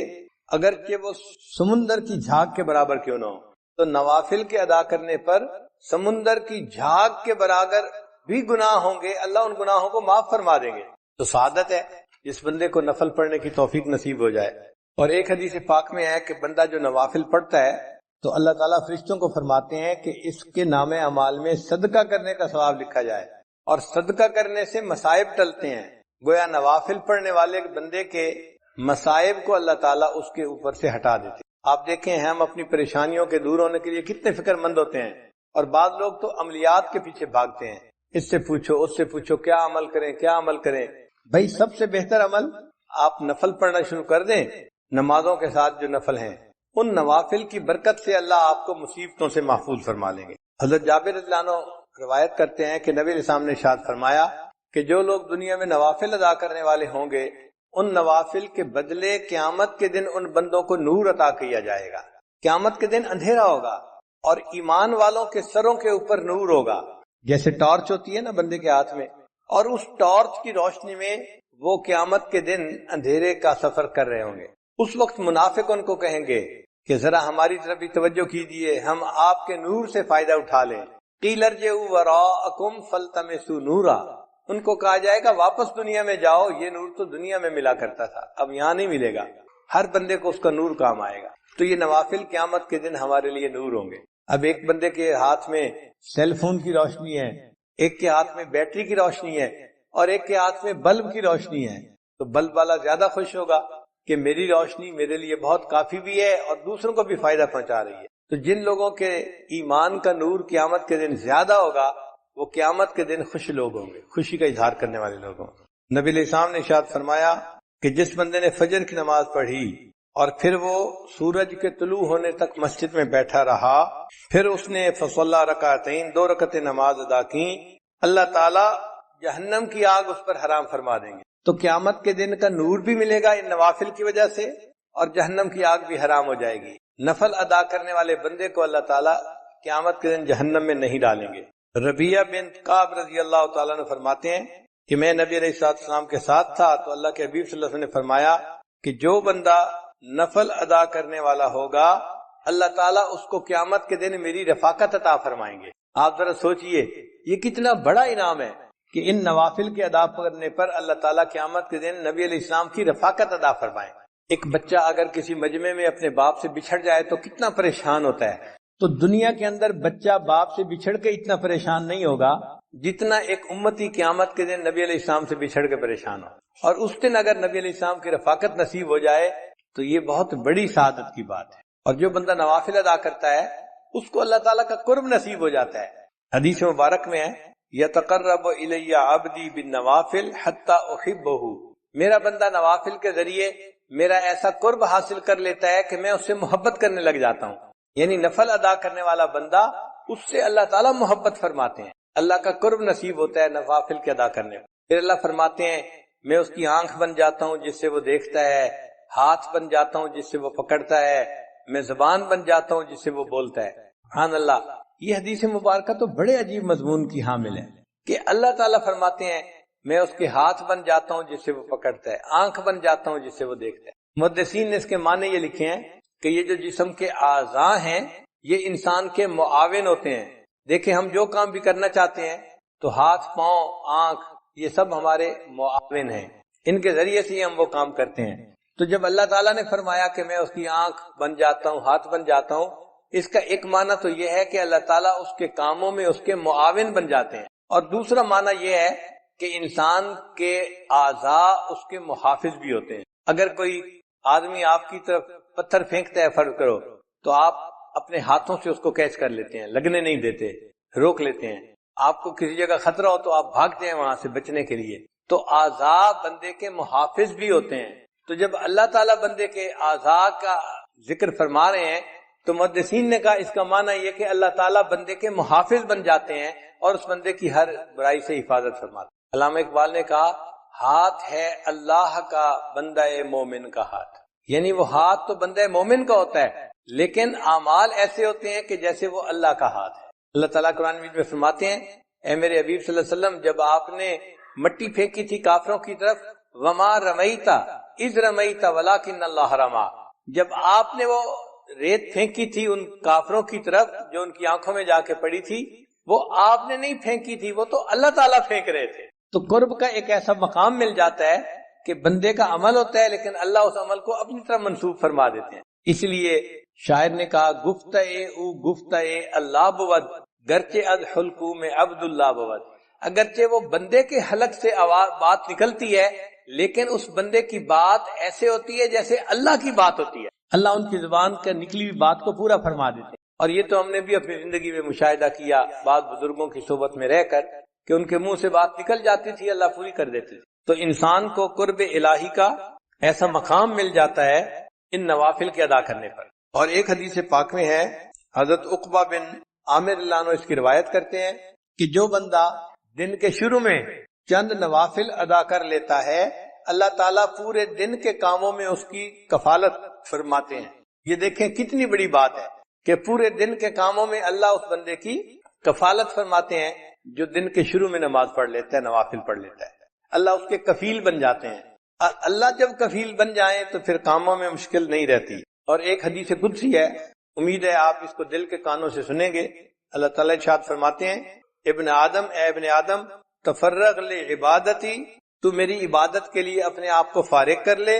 اگرچہ وہ سمندر کی جھاگ کے برابر کیوں نہ ہو. تو نوافل کے ادا کرنے پر سمندر کی جھاگ کے برابر بھی گناہ ہوں گے، اللہ ان گناہوں کو معاف فرما دیں گے. تو سعادت ہے جس بندے کو نفل پڑھنے کی توفیق نصیب ہو جائے. اور ایک حدیث پاک میں ہے کہ بندہ جو نوافل پڑھتا ہے تو اللہ تعالیٰ فرشتوں کو فرماتے ہیں کہ اس کے نام اعمال میں صدقہ کرنے کا ثواب لکھا جائے، اور صدقہ کرنے سے مصائب ٹلتے ہیں. گویا نوافل پڑھنے والے بندے کے مصائب کو اللہ تعالیٰ اس کے اوپر سے ہٹا دیتے. آپ دیکھیں ہم اپنی پریشانیوں کے دور ہونے کے لیے کتنے فکر مند ہوتے ہیں، اور بعض لوگ تو عملیات کے پیچھے بھاگتے ہیں، اس سے پوچھو اس سے پوچھو کیا عمل کریں کیا عمل کریں. بھائی سب سے بہتر عمل آپ نفل پڑھنا شروع کر دیں، نمازوں کے ساتھ جو نفل ہیں ان نوافل کی برکت سے اللہ آپ کو مصیبتوں سے محفوظ فرما لیں گے. حضرت جابر رضی اللہ عنہ روایت کرتے ہیں کہ نبی علیہ السلام نے ارشاد فرمایا کہ جو لوگ دنیا میں نوافل ادا کرنے والے ہوں گے ان نوافل کے بدلے قیامت کے دن ان بندوں کو نور عطا کیا جائے گا. قیامت کے دن اندھیرا ہوگا اور ایمان والوں کے سروں کے اوپر نور ہوگا، جیسے ٹارچ ہوتی ہے نا بندے کے ہاتھ میں، اور اس ٹارچ کی روشنی میں وہ قیامت کے دن اندھیرے کا سفر کر رہے ہوں گے. اس وقت منافق ان کو کہیں گے کہ ذرا ہماری طرف بھی توجہ کیجیے، ہم آپ کے نور سے فائدہ اٹھا لیں. قیل ارجعوا وراءکم فالتمسوا نورا، ان کو کہا جائے گا واپس دنیا میں جاؤ، یہ نور تو دنیا میں ملا کرتا تھا، اب یہاں نہیں ملے گا. ہر بندے کو اس کا نور کام آئے گا. تو یہ نوافل قیامت کے دن ہمارے لیے نور ہوں گے. اب ایک بندے کے ہاتھ میں سیل فون کی روشنی ہے، ایک کے ہاتھ میں بیٹری کی روشنی ہے، اور ایک کے ہاتھ میں بلب کی روشنی ہے. تو بلب والا زیادہ خوش ہوگا کہ میری روشنی میرے لیے بہت کافی بھی ہے اور دوسروں کو بھی فائدہ پہنچا رہی ہے. تو جن لوگوں کے ایمان کا نور قیامت کے دن زیادہ ہوگا وہ قیامت کے دن خوش لوگ ہوں گے، خوشی کا اظہار کرنے والے لوگ ہوں گے. نبی علیہ السلام نے ارشاد فرمایا کہ جس بندے نے فجر کی نماز پڑھی اور پھر وہ سورج کے طلوع ہونے تک مسجد میں بیٹھا رہا، پھر اس نے فصلی رکعتین 2 رکعتیں نماز ادا کی، اللہ تعالیٰ جہنم کی آگ اس پر حرام فرما دیں گے۔ تو قیامت کے دن کا نور بھی ملے گا ان نوافل کی وجہ سے، اور جہنم کی آگ بھی حرام ہو جائے گی۔ نفل ادا کرنے والے بندے کو اللہ تعالیٰ قیامت کے دن جہنم میں نہیں ڈالیں گے۔ ربیہ بن کعب رضی اللہ تعالیٰ نے فرماتے ہیں کہ میں نبی علیہ السلام کے ساتھ تھا تو اللہ کے حبیب صلی اللہ علیہ وسلم نے فرمایا کہ جو بندہ نفل ادا کرنے والا ہوگا اللہ تعالیٰ اس کو قیامت کے دن میری رفاقت عطا فرمائیں گے۔ آپ ذرا سوچئے یہ کتنا بڑا انعام ہے کہ ان نوافل کے ادا کرنے پر اللہ تعالیٰ قیامت کے دن نبی علیہ السلام کی رفاقت عطا فرمائیں۔ ایک بچہ اگر کسی مجمع میں اپنے باپ سے بچھڑ جائے تو کتنا پریشان ہوتا ہے، تو دنیا کے اندر بچہ باپ سے بچھڑ کے اتنا پریشان نہیں ہوگا جتنا ایک امتی قیامت کے دن نبی علیہ السلام سے بچھڑ کے پریشان ہو۔ اور اس دن اگر نبی علیہ السلام کی رفاقت نصیب ہو جائے تو یہ بہت بڑی سعادت کی بات ہے۔ اور جو بندہ نوافل ادا کرتا ہے اس کو اللہ تعالیٰ کا قرب نصیب ہو جاتا ہے۔ حدیث مبارک میں ہے یتقرب الی عبدی بالنوافل حتی احبہ، میرا بندہ نوافل کے ذریعے میرا ایسا قرب حاصل کر لیتا ہے کہ میں اس سے محبت کرنے لگ جاتا ہوں۔ یعنی نفل ادا کرنے والا بندہ اس سے اللہ تعالیٰ محبت فرماتے ہیں، اللہ کا قرب نصیب ہوتا ہے نوافل کے ادا کرنے میں۔ پھر اللہ فرماتے ہیں میں اس کی آنکھ بن جاتا ہوں جس سے وہ دیکھتا ہے، ہاتھ بن جاتا ہوں جس سے وہ پکڑتا ہے، میں زبان بن جاتا ہوں جس سے وہ بولتا ہے۔ سبحان اللہ، یہ حدیث مبارکہ تو بڑے عجیب مضمون کی حامل ہے کہ اللہ تعالیٰ فرماتے ہیں میں اس کے ہاتھ بن جاتا ہوں جس سے وہ پکڑتا ہے، آنکھ بن جاتا ہوں جس سے وہ دیکھتا ہے۔ محدثین نے اس کے معنی یہ لکھے ہیں کہ یہ جو جسم کے اعضاء ہیں یہ انسان کے معاون ہوتے ہیں۔ دیکھیں ہم جو کام بھی کرنا چاہتے ہیں تو ہاتھ، پاؤں، آنکھ یہ سب ہمارے معاون ہیں، ان کے ذریعے سے ہی ہم وہ کام کرتے ہیں۔ تو جب اللہ تعالیٰ نے فرمایا کہ میں اس کی آنکھ بن جاتا ہوں، ہاتھ بن جاتا ہوں، اس کا ایک معنی تو یہ ہے کہ اللہ تعالیٰ اس کے کاموں میں اس کے معاون بن جاتے ہیں، اور دوسرا معنی یہ ہے کہ انسان کے اعضاء اس کے محافظ بھی ہوتے ہیں۔ اگر کوئی آدمی آپ کی طرف پتھر پھینکتا ہے فرض کرو تو آپ اپنے ہاتھوں سے اس کو کیچ کر لیتے ہیں، لگنے نہیں دیتے، روک لیتے ہیں۔ آپ کو کسی جگہ خطرہ ہو تو آپ بھاگتے ہیں وہاں سے بچنے کے لیے۔ تو اعضاء بندے کے محافظ بھی ہوتے ہیں۔ تو جب اللہ تعالیٰ بندے کے اعضاء کا ذکر فرما رہے ہیں تو محدثین نے کہا اس کا معنی یہ کہ اللہ تعالیٰ بندے کے محافظ بن جاتے ہیں اور اس بندے کی ہر برائی سے حفاظت فرماتے ہیں۔ علامہ اقبال نے کہا ہاتھ ہے اللہ کا بندہ مومن کا ہاتھ، یعنی وہ ہاتھ تو بندہ مومن کا ہوتا ہے لیکن اعمال ایسے ہوتے ہیں کہ جیسے وہ اللہ کا ہاتھ ہے۔ اللہ تعالیٰ قرآن مجید میں فرماتے ہیں اے میرے حبیب صلی اللہ علیہ وسلم جب آپ نے مٹی پھینکی تھی کافروں کی طرف، وما رمیتا اذ رمیتا ولکن اللہ رما، جب آپ نے وہ ریت پھینکی تھی ان کافروں کی طرف جو ان کی آنکھوں میں جا کے پڑی تھی، وہ آپ نے نہیں پھینکی تھی، وہ تو اللہ تعالیٰ پھینک رہے تھے۔ تو قرب کا ایک ایسا مقام مل جاتا ہے کہ بندے کا عمل ہوتا ہے لیکن اللہ اس عمل کو اپنی طرف منسوب فرما دیتے ہیں۔ اس لیے شاعر نے کہا گفتئے او گفتئے اللہ بود گرچہ از حلقو میں عبداللہ بود، اگرچہ وہ بندے کے حلق سے بات نکلتی ہے لیکن اس بندے کی بات ایسے ہوتی ہے جیسے اللہ کی بات ہوتی ہے، اللہ ان کی زبان کا نکلی ہوئی بات کو پورا فرما دیتے ہیں۔ اور یہ تو ہم نے بھی اپنی زندگی میں مشاہدہ کیا بعض بزرگوں کی صحبت میں رہ کر کہ ان کے منہ سے بات نکل جاتی تھی اللہ پوری کر دیتے تھے۔ تو انسان کو قرب الہی کا ایسا مقام مل جاتا ہے ان نوافل کے ادا کرنے پر۔ اور ایک حدیث پاک میں ہے حضرت عقبہ بن عامر اللہ عنہ اس کی روایت کرتے ہیں کہ جو بندہ دن کے شروع میں چند نوافل ادا کر لیتا ہے اللہ تعالیٰ پورے دن کے کاموں میں اس کی کفالت فرماتے ہیں۔ یہ دیکھیں کتنی بڑی بات ہے کہ پورے دن کے کاموں میں اللہ اس بندے کی کفالت فرماتے ہیں جو دن کے شروع میں نماز پڑھ لیتا ہے، نوافل پڑھ لیتا ہے، اللہ اس کے کفیل بن جاتے ہیں۔ اللہ جب کفیل بن جائیں تو پھر کاموں میں مشکل نہیں رہتی۔ اور ایک حدیث قدسی ہے، امید ہے آپ اس کو دل کے کانوں سے سنیں گے۔ اللہ تعالیٰ ارشاد فرماتے ہیں ابن آدم، اے ابن آدم تفرغ لعبادتی، تو میری عبادت کے لیے اپنے آپ کو فارغ کر لے،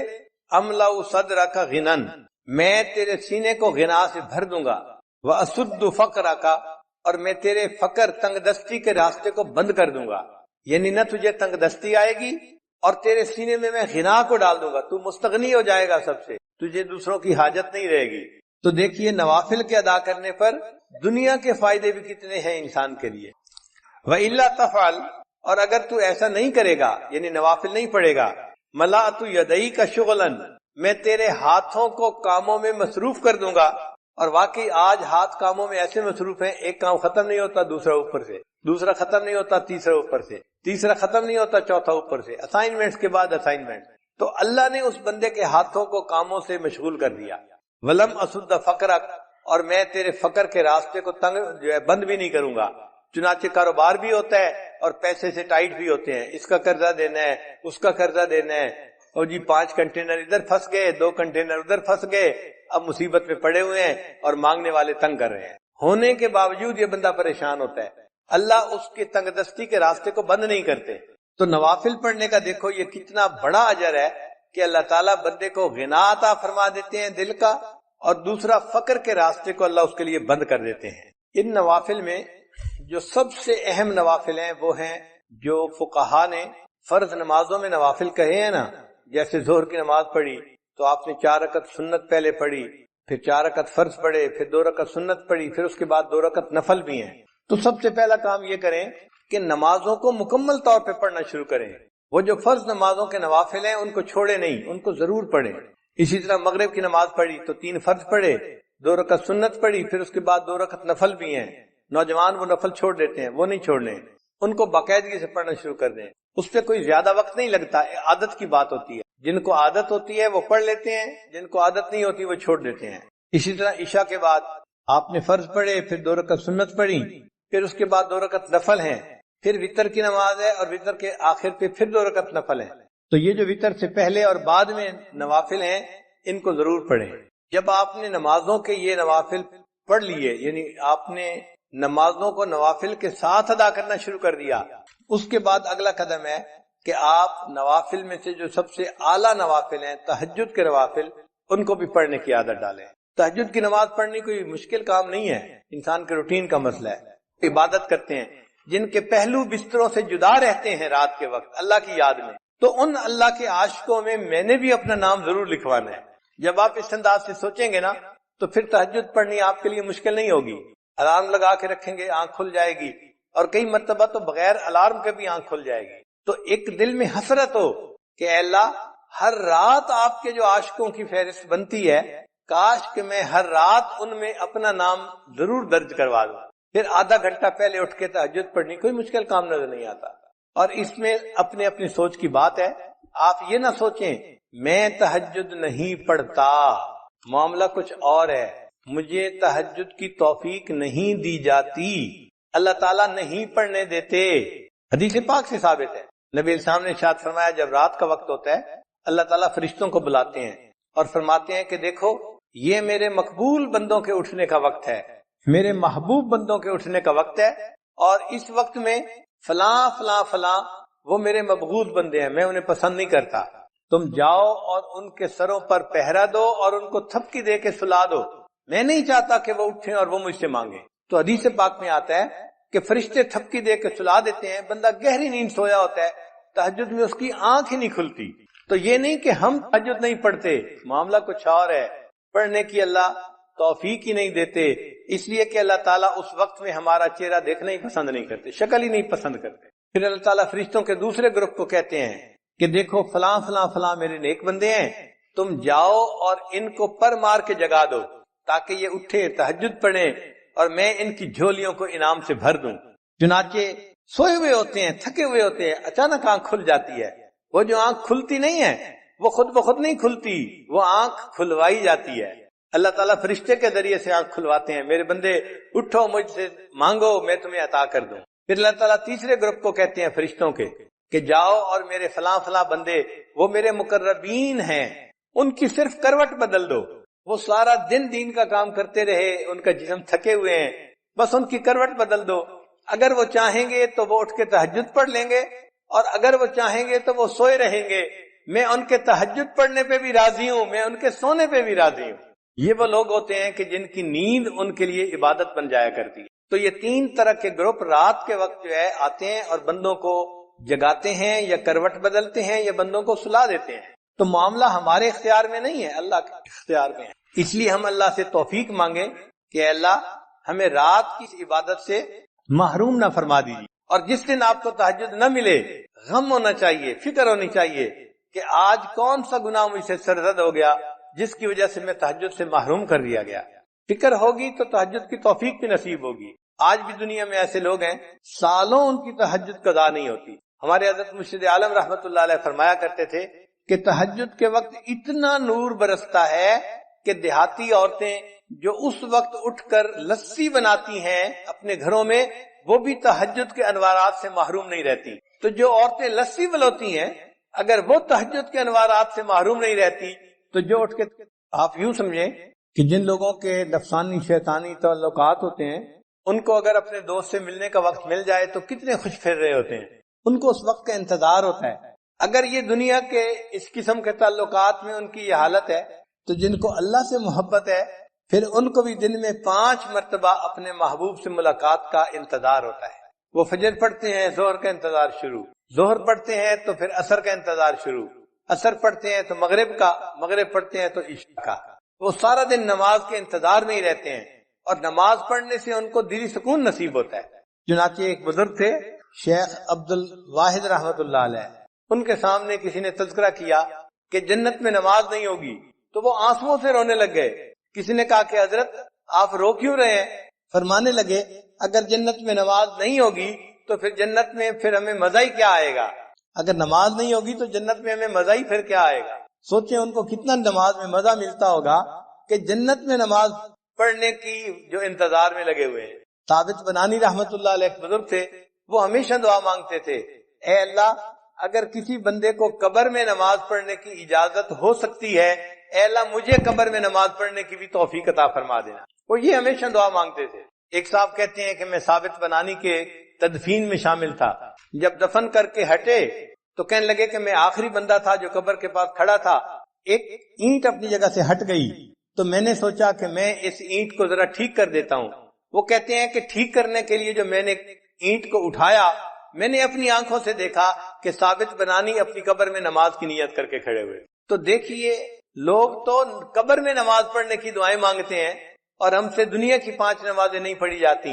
املا صدرک غنن، میں تیرے سینے کو غنا سے بھر دوں گا، واسد فقرک، اور میں تیرے فقر تنگ دستی کے راستے کو بند کر دوں گا، یعنی نہ تجھے تنگ دستی آئے گی اور تیرے سینے میں غنا کو ڈال دوں گا، تو مستغنی ہو جائے گا سب سے، تجھے دوسروں کی حاجت نہیں رہے گی۔ تو دیکھیے نوافل کے ادا کرنے پر دنیا کے فائدے بھی کتنے ہیں انسان کے لیے۔ وَإِلَّا تَفْعَلْ، اور اگر تو ایسا نہیں کرے گا یعنی نوافل نہیں پڑھے گا، مَلَأْتُ يَدَيْكَ شُغْلًا، میں تیرے ہاتھوں کو کاموں میں مصروف کر دوں گا. اور واقعی آج ہاتھ کاموں میں ایسے مصروف ہیں، ایک کام ختم نہیں ہوتا دوسرا اوپر سے، دوسرا ختم نہیں ہوتا تیسرا اوپر سے، تیسرا ختم نہیں ہوتا چوتھا اوپر سے، اسائنمنٹس کے بعد اسائنمنٹ. تو اللہ نے اس بندے کے ہاتھوں کو کاموں سے مشغول کر دیا. ولم اسد فقرک، اور میں تیرے فقر کے راستے کو تنگ جو ہے بند بھی نہیں کروں گا. چنانچہ کاروبار بھی ہوتا ہے اور پیسے سے ٹائٹ بھی ہوتے ہیں، اس کا قرضہ دینا ہے، اس کا قرضہ دینا ہے، اور جی 5 کنٹینر ادھر پھنس گئے، 2 کنٹینر ادھر پھنس گئے، اب مصیبت میں پڑے ہوئے ہیں اور مانگنے والے تنگ کر رہے ہیں. ہونے کے باوجود یہ بندہ پریشان ہوتا ہے. اللہ اس کی تنگ دستی کے راستے کو بند نہیں کرتے. تو نوافل پڑھنے کا دیکھو یہ کتنا بڑا اجر ہے کہ اللہ تعالیٰ بندے کو غنا عطا فرما دیتے ہیں دل کا، اور دوسرا فقر کے راستے کو اللہ اس کے لیے بند کر دیتے ہیں. ان نوافل میں جو سب سے اہم نوافل ہیں وہ ہیں جو فقہا نے فرض نمازوں میں نوافل کہے ہیں نا. جیسے ظہر کی نماز پڑھی تو آپ نے 4 رکعت سنت پہلے پڑھی، پھر 4 رکعت فرض پڑھے، پھر 2 رکعت سنت پڑھی، پھر اس کے بعد 2 رکعت نفل بھی ہیں. تو سب سے پہلا کام یہ کریں کہ نمازوں کو مکمل طور پہ پڑھنا شروع کریں. وہ جو فرض نمازوں کے نوافل ہیں ان کو چھوڑے نہیں، ان کو ضرور پڑھیں. اسی طرح مغرب کی نماز پڑھی تو 3 فرض پڑھے، 2 رکعت سنت پڑھی، پھر اس کے بعد 2 رکعت نفل بھی ہیں. نوجوان وہ نفل چھوڑ دیتے ہیں، وہ نہیں چھوڑنے، ان کو باقاعدگی سے پڑھنا شروع کر دیں. اس پہ کوئی زیادہ وقت نہیں لگتا، عادت کی بات ہوتی ہے. جن کو عادت ہوتی ہے وہ پڑھ لیتے ہیں، جن کو عادت نہیں ہوتی وہ چھوڑ دیتے ہیں. اسی طرح عشاء کے بعد آپ نے فرض پڑھے، پھر 2 رکعت سنت پڑھی، پھر اس کے بعد 2 رکعت نفل ہیں، پھر وتر کی نماز ہے اور وتر کے آخر پہ پھر 2 رکعت نفل ہیں. تو یہ جو وتر سے پہلے اور بعد میں نوافل ہیں ان کو ضرور پڑھیں. جب آپ نے نمازوں کے یہ نوافل پڑھ لیے، یعنی آپ نے نمازوں کو نوافل کے ساتھ ادا کرنا شروع کر دیا، اس کے بعد اگلا قدم ہے کہ آپ نوافل میں سے جو سب سے اعلیٰ نوافل ہیں، تہجد کے نوافل، ان کو بھی پڑھنے کی عادت ڈالیں. تہجد کی نماز پڑھنی کوئی مشکل کام نہیں ہے، انسان کے روٹین کا مسئلہ ہے. عبادت کرتے ہیں جن کے پہلو بستروں سے جدا رہتے ہیں رات کے وقت اللہ کی یاد میں، تو ان اللہ کے عاشقوں میں میں نے بھی اپنا نام ضرور لکھوانا ہے. جب آپ اس انداز سے سوچیں گے نا تو پھر تہجد پڑھنی آپ کے لیے مشکل نہیں ہوگی. الارم لگا کے رکھیں گے، آنکھ کھل جائے گی، اور کئی مرتبہ تو بغیر الارم کے بھی آنکھ کھل جائے گی. تو ایک دل میں حسرت ہو کہ اے اللہ ہر رات آپ کے جو عاشقوں کی فہرست بنتی ہے، کاش کہ میں ہر رات ان میں اپنا نام ضرور درج کروا دوں. پھر آدھا گھنٹہ پہلے اٹھ کے تہجد پڑھنی کوئی مشکل کام نظر نہیں آتا. اور اس میں اپنے اپنی سوچ کی بات ہے. آپ یہ نہ سوچیں میں تہجد نہیں پڑھتا، معاملہ کچھ اور ہے، مجھے تہجد کی توفیق نہیں دی جاتی، اللہ تعالیٰ نہیں پڑھنے دیتے. حدیث پاک سے ثابت ہے، نبی السلام نے ارشاد فرمایا جب رات کا وقت ہوتا ہے اللہ تعالیٰ فرشتوں کو بلاتے ہیں اور فرماتے ہیں کہ دیکھو یہ میرے مقبول بندوں کے اٹھنے کا وقت ہے، میرے محبوب بندوں کے اٹھنے کا وقت ہے، اور اس وقت میں فلاں فلاں فلاں وہ میرے مبغوض بندے ہیں، میں انہیں پسند نہیں کرتا. تم جاؤ اور ان کے سروں پر پہرا دو اور ان کو تھپکی دے کے سلا دو، میں نہیں چاہتا کہ وہ اٹھیں اور وہ مجھ سے مانگیں. تو حدیث پاک میں آتا ہے کہ فرشتے تھپکی دے کے سلا دیتے ہیں، بندہ گہری نیند سویا ہوتا ہے، تہجد میں اس کی آنکھ ہی نہیں کھلتی. تو یہ نہیں کہ ہم تہجد نہیں پڑھتے، معاملہ کچھ اور ہے، پڑھنے کی اللہ توفیق ہی نہیں دیتے، اس لیے کہ اللہ تعالیٰ اس وقت میں ہمارا چہرہ دیکھنا ہی پسند نہیں کرتے، شکل ہی نہیں پسند کرتے. پھر اللہ تعالیٰ فرشتوں کے دوسرے گروپ کو کہتے ہیں کہ دیکھو فلاں فلاں فلاں میرے نیک بندے ہیں، تم جاؤ اور ان کو پر مار کے جگا دو تاکہ یہ اٹھے تہجد پڑھیں اور میں ان کی جھولیوں کو انعام سے بھر دوں. چنانچہ سوئے ہوئے ہوتے ہیں، تھکے ہوئے ہوتے ہیں، اچانک آنکھ کھل جاتی ہے. وہ جو آنکھ کھلتی نہیں ہے وہ خود بخود نہیں کھلتی، وہ آنکھ کھلوائی جاتی ہے. اللہ تعالیٰ فرشتے کے ذریعے سے آنکھ کھلواتے ہیں، میرے بندے اٹھو مجھ سے مانگو میں تمہیں عطا کر دوں. پھر اللہ تعالیٰ تیسرے گروپ کو کہتے ہیں فرشتوں کے کہ جاؤ اور میرے فلاں فلاں بندے وہ میرے مقربین ہیں، ان کی صرف کروٹ بدل دو، وہ سارا دن دین کا کام کرتے رہے، ان کا جسم تھکے ہوئے ہیں، بس ان کی کروٹ بدل دو. اگر وہ چاہیں گے تو وہ اٹھ کے تہجد پڑھ لیں گے، اور اگر وہ چاہیں گے تو وہ سوئے رہیں گے. میں ان کے تہجد پڑھنے پہ بھی راضی ہوں، میں ان کے سونے پہ بھی راضی ہوں. یہ وہ لوگ ہوتے ہیں کہ جن کی نیند ان کے لیے عبادت بن جایا کرتی ہے. تو یہ 3 طرح کے گروپ رات کے وقت جو ہے آتے ہیں اور بندوں کو جگاتے ہیں یا کروٹ بدلتے ہیں یا بندوں کو سلا دیتے ہیں. تو معاملہ ہمارے اختیار میں نہیں ہے، اللہ کے اختیار میں ہے. اس لیے ہم اللہ سے توفیق مانگیں کہ اے اللہ ہمیں رات کی عبادت سے محروم نہ فرما دیجیے. اور جس دن آپ کو تہجد نہ ملے غم ہونا چاہیے، فکر ہونی چاہیے کہ آج کون سا گناہ مجھ سے سرزد ہو گیا جس کی وجہ سے میں تہجد سے محروم کر دیا گیا. فکر ہوگی تو تہجد کی توفیق بھی نصیب ہوگی. آج بھی دنیا میں ایسے لوگ ہیں سالوں ان کی تہجد قضا نہیں ہوتی. ہمارے حضرت مرشد عالم رحمت اللہ علیہ فرمایا کرتے تھے کہ تہجد کے وقت اتنا نور برستا ہے کہ دیہاتی عورتیں جو اس وقت اٹھ کر لسی بناتی ہیں اپنے گھروں میں وہ بھی تہجد کے انوارات سے محروم نہیں رہتی. تو جو عورتیں لسی بلوتی ہیں اگر وہ تہجد کے انوارات سے محروم نہیں رہتی تو جو اٹھ کے آپ یوں سمجھیں کہ جن لوگوں کے نفسانی شیطانی تعلقات ہوتے ہیں ان کو اگر اپنے دوست سے ملنے کا وقت مل جائے تو کتنے خوش پھر رہے ہوتے ہیں. ان کو اس وقت کا انتظار ہوتا ہے. اگر یہ دنیا کے اس قسم کے تعلقات میں ان کی یہ حالت ہے تو جن کو اللہ سے محبت ہے پھر ان کو بھی دن میں 5 مرتبہ اپنے محبوب سے ملاقات کا انتظار ہوتا ہے. وہ فجر پڑھتے ہیں ظہر کا انتظار شروع، ظہر پڑھتے ہیں تو پھر عصر کا انتظار شروع، عصر پڑھتے ہیں تو مغرب کا، مغرب پڑھتے ہیں تو عشاء کا. وہ سارا دن نماز کے انتظار میں ہی رہتے ہیں اور نماز پڑھنے سے ان کو دلی سکون نصیب ہوتا ہے. چنانچہ ایک بزرگ تھے شیخ عبد الواحد رحمت اللہ علیہ، ان کے سامنے کسی نے تذکرہ کیا کہ جنت میں نماز نہیں ہوگی تو وہ آنسوؤں سے رونے لگ گئے. کسی نے کہا کہ حضرت آپ رو کیوں رہے ہیں؟ فرمانے لگے اگر جنت میں نماز نہیں ہوگی تو پھر جنت میں پھر ہمیں مزہ ہی کیا آئے گا. اگر نماز نہیں ہوگی تو جنت میں ہمیں مزہ ہی پھر کیا آئے گا. سوچیں ان کو کتنا نماز میں مزہ ملتا ہوگا کہ جنت میں نماز پڑھنے کی جو انتظار میں لگے ہوئے ہیں. ثابت بنانی رحمت اللہ علیہ بزرگ تھے، وہ ہمیشہ دعا مانگتے تھے اے اللہ اگر کسی بندے کو قبر میں نماز پڑھنے کی اجازت ہو سکتی ہے اے اللہ مجھے قبر میں نماز پڑھنے کی بھی توفیق عطا فرما دینا. وہ یہ ہمیشہ دعا مانگتے تھے. ایک صاحب کہتے ہیں کہ میں ثابت بنانی کے تدفین میں شامل تھا. جب دفن کر کے ہٹے تو کہنے لگے کہ میں آخری بندہ تھا جو قبر کے پاس کھڑا تھا. ایک اینٹ اپنی جگہ سے ہٹ گئی تو میں نے سوچا کہ میں اس اینٹ کو ذرا ٹھیک کر دیتا ہوں. وہ کہتے ہیں کہ ٹھیک کرنے کے لیے جو میں نے اینٹ کو اٹھایا میں نے اپنی آنکھوں سے دیکھا کہ ثابت بنانی اپنی قبر میں نماز کی نیت کر کے کھڑے ہوئے. تو دیکھیے لوگ تو قبر میں نماز پڑھنے کی دعائیں مانگتے ہیں اور ہم سے دنیا کی 5 نمازیں نہیں پڑھی جاتی،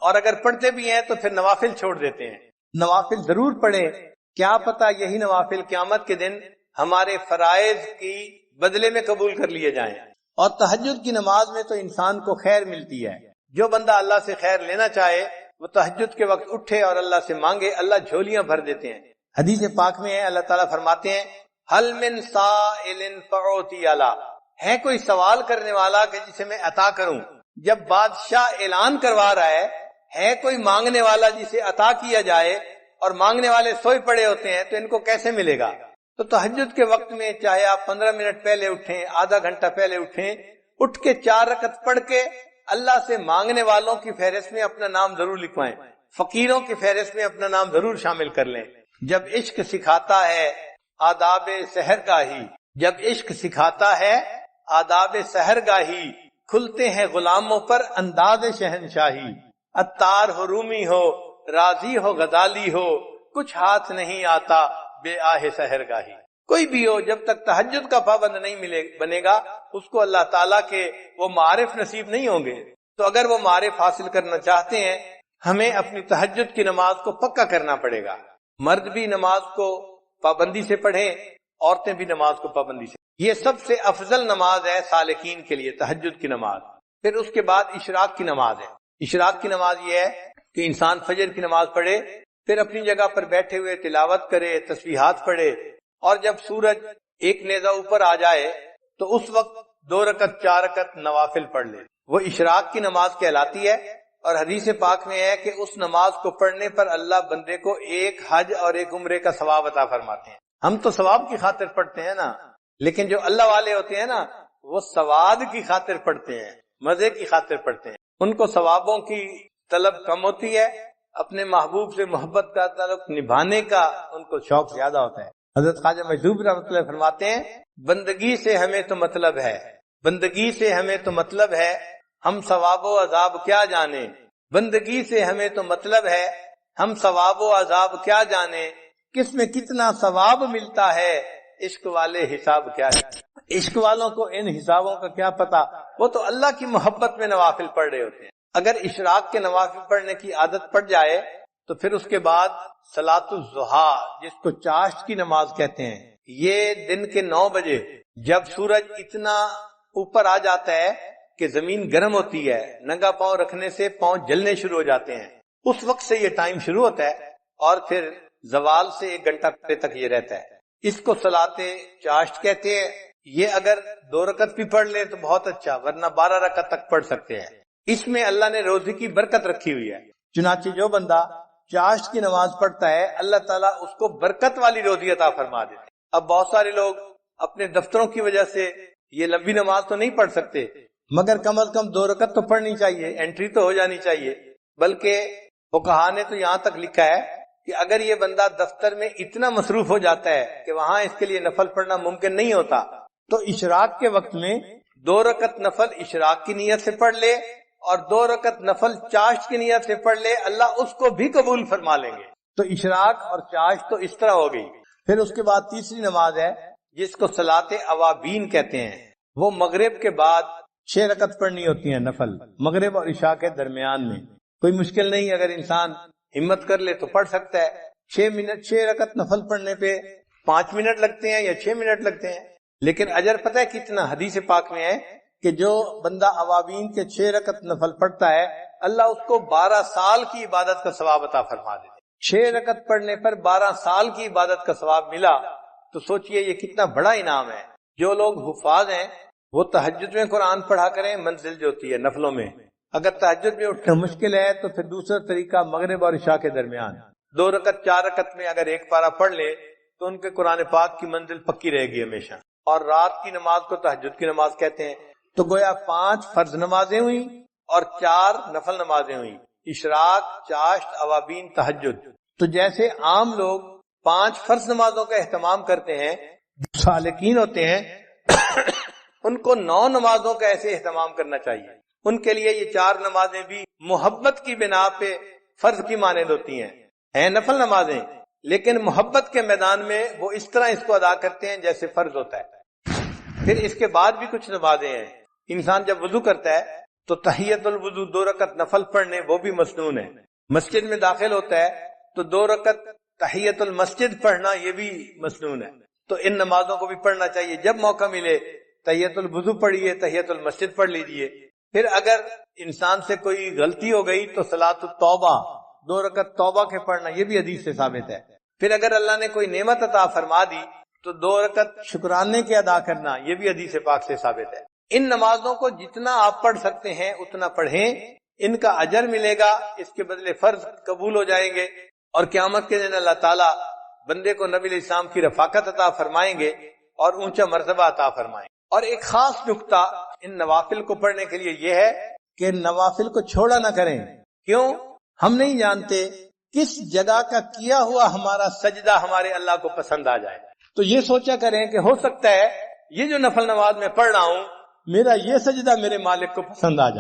اور اگر پڑھتے بھی ہیں تو پھر نوافل چھوڑ دیتے ہیں. نوافل ضرور پڑھیں، کیا پتہ یہی نوافل قیامت کے دن ہمارے فرائض کی بدلے میں قبول کر لیے جائیں. اور تہجد کی نماز میں تو انسان کو خیر ملتی ہے. جو بندہ اللہ سے خیر لینا چاہے وہ تہجد کے وقت اٹھے اور اللہ سے مانگے، اللہ جھولیاں بھر دیتے ہیں. حدیث پاک میں ہے اللہ تعالیٰ فرماتے ہیں حل من سائل فاعطی علی، ہے کوئی سوال کرنے والا کہ جسے میں عطا کروں. جب بادشاہ اعلان کروا رہا ہے کوئی مانگنے والا جسے عطا کیا جائے اور مانگنے والے سوئے پڑے ہوتے ہیں تو ان کو کیسے ملے گا. تو تہجد کے وقت میں چاہے آپ 15 منٹ پہلے اٹھیں، آدھا گھنٹہ پہلے اٹھیں، اٹھ کے 4 رکعت پڑھ کے اللہ سے مانگنے والوں کی فہرست میں اپنا نام ضرور لکھوائیں، فقیروں کی فہرست میں اپنا نام ضرور شامل کر لیں. جب عشق سکھاتا ہے آداب سحر گاہی، جب عشق سکھاتا ہے آداب سحر گاہی، کھلتے ہیں غلاموں پر انداز شہنشاہی. عطار ہو رومی ہو راضی ہو غزالی ہو، کچھ ہاتھ نہیں آتا بے آہ سحر گاہی. کوئی بھی ہو جب تک تہجد کا پابند نہیں بنے گا اس کو اللہ تعالیٰ کے وہ معارف نصیب نہیں ہوں گے. تو اگر وہ معارف حاصل کرنا چاہتے ہیں ہمیں اپنی تہجد کی نماز کو پکا کرنا پڑے گا. مرد بھی نماز کو پابندی سے پڑھیں، عورتیں بھی نماز کو پابندی سے. یہ سب سے افضل نماز ہے سالکین کے لیے تہجد کی نماز. پھر اس کے بعد اشراق کی نماز ہے. اشراق کی نماز یہ ہے کہ انسان فجر کی نماز پڑھے، پھر اپنی جگہ پر بیٹھے ہوئے تلاوت کرے، تسبیحات پڑھے، اور جب سورج ایک نیزہ اوپر آ جائے تو اس وقت 2 رکعت 4 رکعت نوافل پڑھ لے. وہ اشراق کی نماز کہلاتی ہے. اور حدیث پاک میں ہے کہ اس نماز کو پڑھنے پر اللہ بندے کو 1 حج اور 1 عمرے کا ثواب عطا فرماتے ہیں. ہم تو ثواب کی خاطر پڑھتے ہیں نا، لیکن جو اللہ والے ہوتے ہیں نا وہ سواد کی خاطر پڑھتے ہیں، مزے کی خاطر پڑھتے ہیں. ان کو ثوابوں کی طلب کم ہوتی ہے، اپنے محبوب سے محبت کا تعلق نبھانے کا ان کو شوق زیادہ ہوتا ہے. حضرت خواجہ مجذوب رحمۃ اللہ فرماتے ہیں بندگی سے ہمیں تو مطلب ہے، بندگی سے ہمیں تو مطلب ہے، ہم ثواب و عذاب کیا جانے. بندگی سے ہمیں تو مطلب ہے، ہم ثواب و عذاب کیا جانے. کس میں کتنا ثواب ملتا ہے، عشق والے حساب کیا ہے. عشق والوں کو ان حسابوں کا کیا پتا، وہ تو اللہ کی محبت میں نوافل پڑھ رہے ہوتے ہیں. اگر اشراق کے نوافل پڑھنے کی عادت پڑ جائے تو پھر اس کے بعد صلاۃ الضحیٰ جس کو چاشت کی نماز کہتے ہیں، یہ دن کے 9 بجے جب سورج اتنا اوپر آ جاتا ہے کہ زمین گرم ہوتی ہے، ننگا پاؤں رکھنے سے پاؤں جلنے شروع ہو جاتے ہیں، اس وقت سے یہ ٹائم شروع ہوتا ہے اور پھر زوال سے 1 گھنٹہ پہلے تک یہ رہتا ہے۔ اس کو صلاۃ چاشت کہتے ہیں۔ یہ اگر 2 رکعت بھی پڑھ لیں تو بہت اچھا، ورنہ 12 رکعت تک پڑھ سکتے ہیں۔ اس میں اللہ نے روزے کی برکت رکھی ہوئی ہے، چنانچہ جو بندہ چاشت کی نماز پڑھتا ہے اللہ تعالیٰ اس کو برکت والی روزی عطا فرما دیتے ہیں۔ اب بہت سارے لوگ اپنے دفتروں کی وجہ سے یہ لمبی نماز تو نہیں پڑھ سکتے، مگر کم از کم 2 رکعت تو پڑھنی چاہیے، انٹری تو ہو جانی چاہیے۔ بلکہ فقہا نے تو یہاں تک لکھا ہے کہ اگر یہ بندہ دفتر میں اتنا مصروف ہو جاتا ہے کہ وہاں اس کے لیے نفل پڑھنا ممکن نہیں ہوتا تو اشراق کے وقت میں 2 رکعت نفل اشراق کی نیت سے پڑھ لے اور 2 رکعت نفل چاشت کی نیت سے پڑھ لے، اللہ اس کو بھی قبول فرما لیں گے۔ تو اشراق اور چاشت تو اس طرح ہو گئی۔ پھر اس کے بعد تیسری نماز ہے جس کو صلاۃ اوابین کہتے ہیں، وہ مغرب کے بعد 6 رکعت پڑھنی ہوتی ہیں نفل، مغرب اور عشاء کے درمیان میں۔ کوئی مشکل نہیں، اگر انسان ہمت کر لے تو پڑھ سکتا ہے۔ 6 رکعت نفل پڑھنے پہ 5 منٹ لگتے ہیں یا 6 منٹ لگتے ہیں، لیکن اجر پتہ ہے کتنا؟ حدیث پاک میں ہے کہ جو بندہ اوابین کے 6 رکعت نفل پڑھتا ہے اللہ اس کو 12 سال کی عبادت کا ثواب عطا فرما دیتے۔ 6 رکعت پڑھنے پر 12 سال کی عبادت کا ثواب ملا تو سوچئے یہ کتنا بڑا انعام ہے۔ جو لوگ حفاظ ہیں وہ تہجد میں قرآن پڑھا کریں، منزل جو ہوتی ہے نفلوں میں۔ اگر تہجد میں اٹھنا مشکل ہے تو پھر دوسرا طریقہ مغرب اور عشاء کے درمیان 2 رکعت 4 رکعت میں اگر ایک پارہ پڑھ لے تو ان کے قرآن پاک کی منزل پکی رہے گی ہمیشہ۔ اور رات کی نماز کو تہجد کی نماز کہتے ہیں۔ تو گویا 5 فرض نمازیں ہوئیں اور 4 نفل نمازیں ہوئیں، اشراق، چاشت، اوابین، تہجد۔ تو جیسے عام لوگ 5 فرض نمازوں کا اہتمام کرتے ہیں، جو سالکین ہوتے ہیں ان کو 9 نمازوں کا ایسے اہتمام کرنا چاہیے۔ ان کے لیے یہ 4 نمازیں بھی محبت کی بنا پہ فرض کی مانند ہوتی ہیں نفل نمازیں، لیکن محبت کے میدان میں وہ اس طرح اس کو ادا کرتے ہیں جیسے فرض ہوتا ہے۔ پھر اس کے بعد بھی کچھ نمازیں ہیں۔ انسان جب وضو کرتا ہے تو تحیت الوضو 2 رکعت نفل پڑھنے وہ بھی مسنون ہے۔ مسجد میں داخل ہوتا ہے تو 2 رکعت تحیت المسجد پڑھنا یہ بھی مسنون ہے۔ تو ان نمازوں کو بھی پڑھنا چاہیے، جب موقع ملے تحیت الوضو پڑھیے، تحیت المسجد پڑھ لیجئے۔ پھر اگر انسان سے کوئی غلطی ہو گئی تو صلاۃ التوبہ 2 رکعت توبہ کے پڑھنا یہ بھی حدیث سے ثابت ہے۔ پھر اگر اللہ نے کوئی نعمت عطا فرما دی تو 2 رکعت شکرانے کے ادا کرنا یہ بھی حدیث پاک سے ثابت ہے۔ ان نمازوں کو جتنا آپ پڑھ سکتے ہیں اتنا پڑھیں، ان کا اجر ملے گا، اس کے بدلے فرض قبول ہو جائیں گے، اور قیامت کے دن اللہ تعالیٰ بندے کو نبی علیہ السلام کی رفاقت عطا فرمائیں گے اور اونچا مرتبہ عطا فرمائیں۔ اور ایک خاص نقطہ ان نوافل کو پڑھنے کے لیے یہ ہے کہ نوافل کو چھوڑا نہ کریں۔ کیوں؟ ہم نہیں جانتے کس جگہ کا کیا ہوا ہمارا سجدہ ہمارے اللہ کو پسند آ جائے۔ تو یہ سوچا کریں کہ ہو سکتا ہے یہ جو نفل نماز میں پڑھ رہا ہوں میرا یہ سجدہ میرے مالک کو پسند آ جائے۔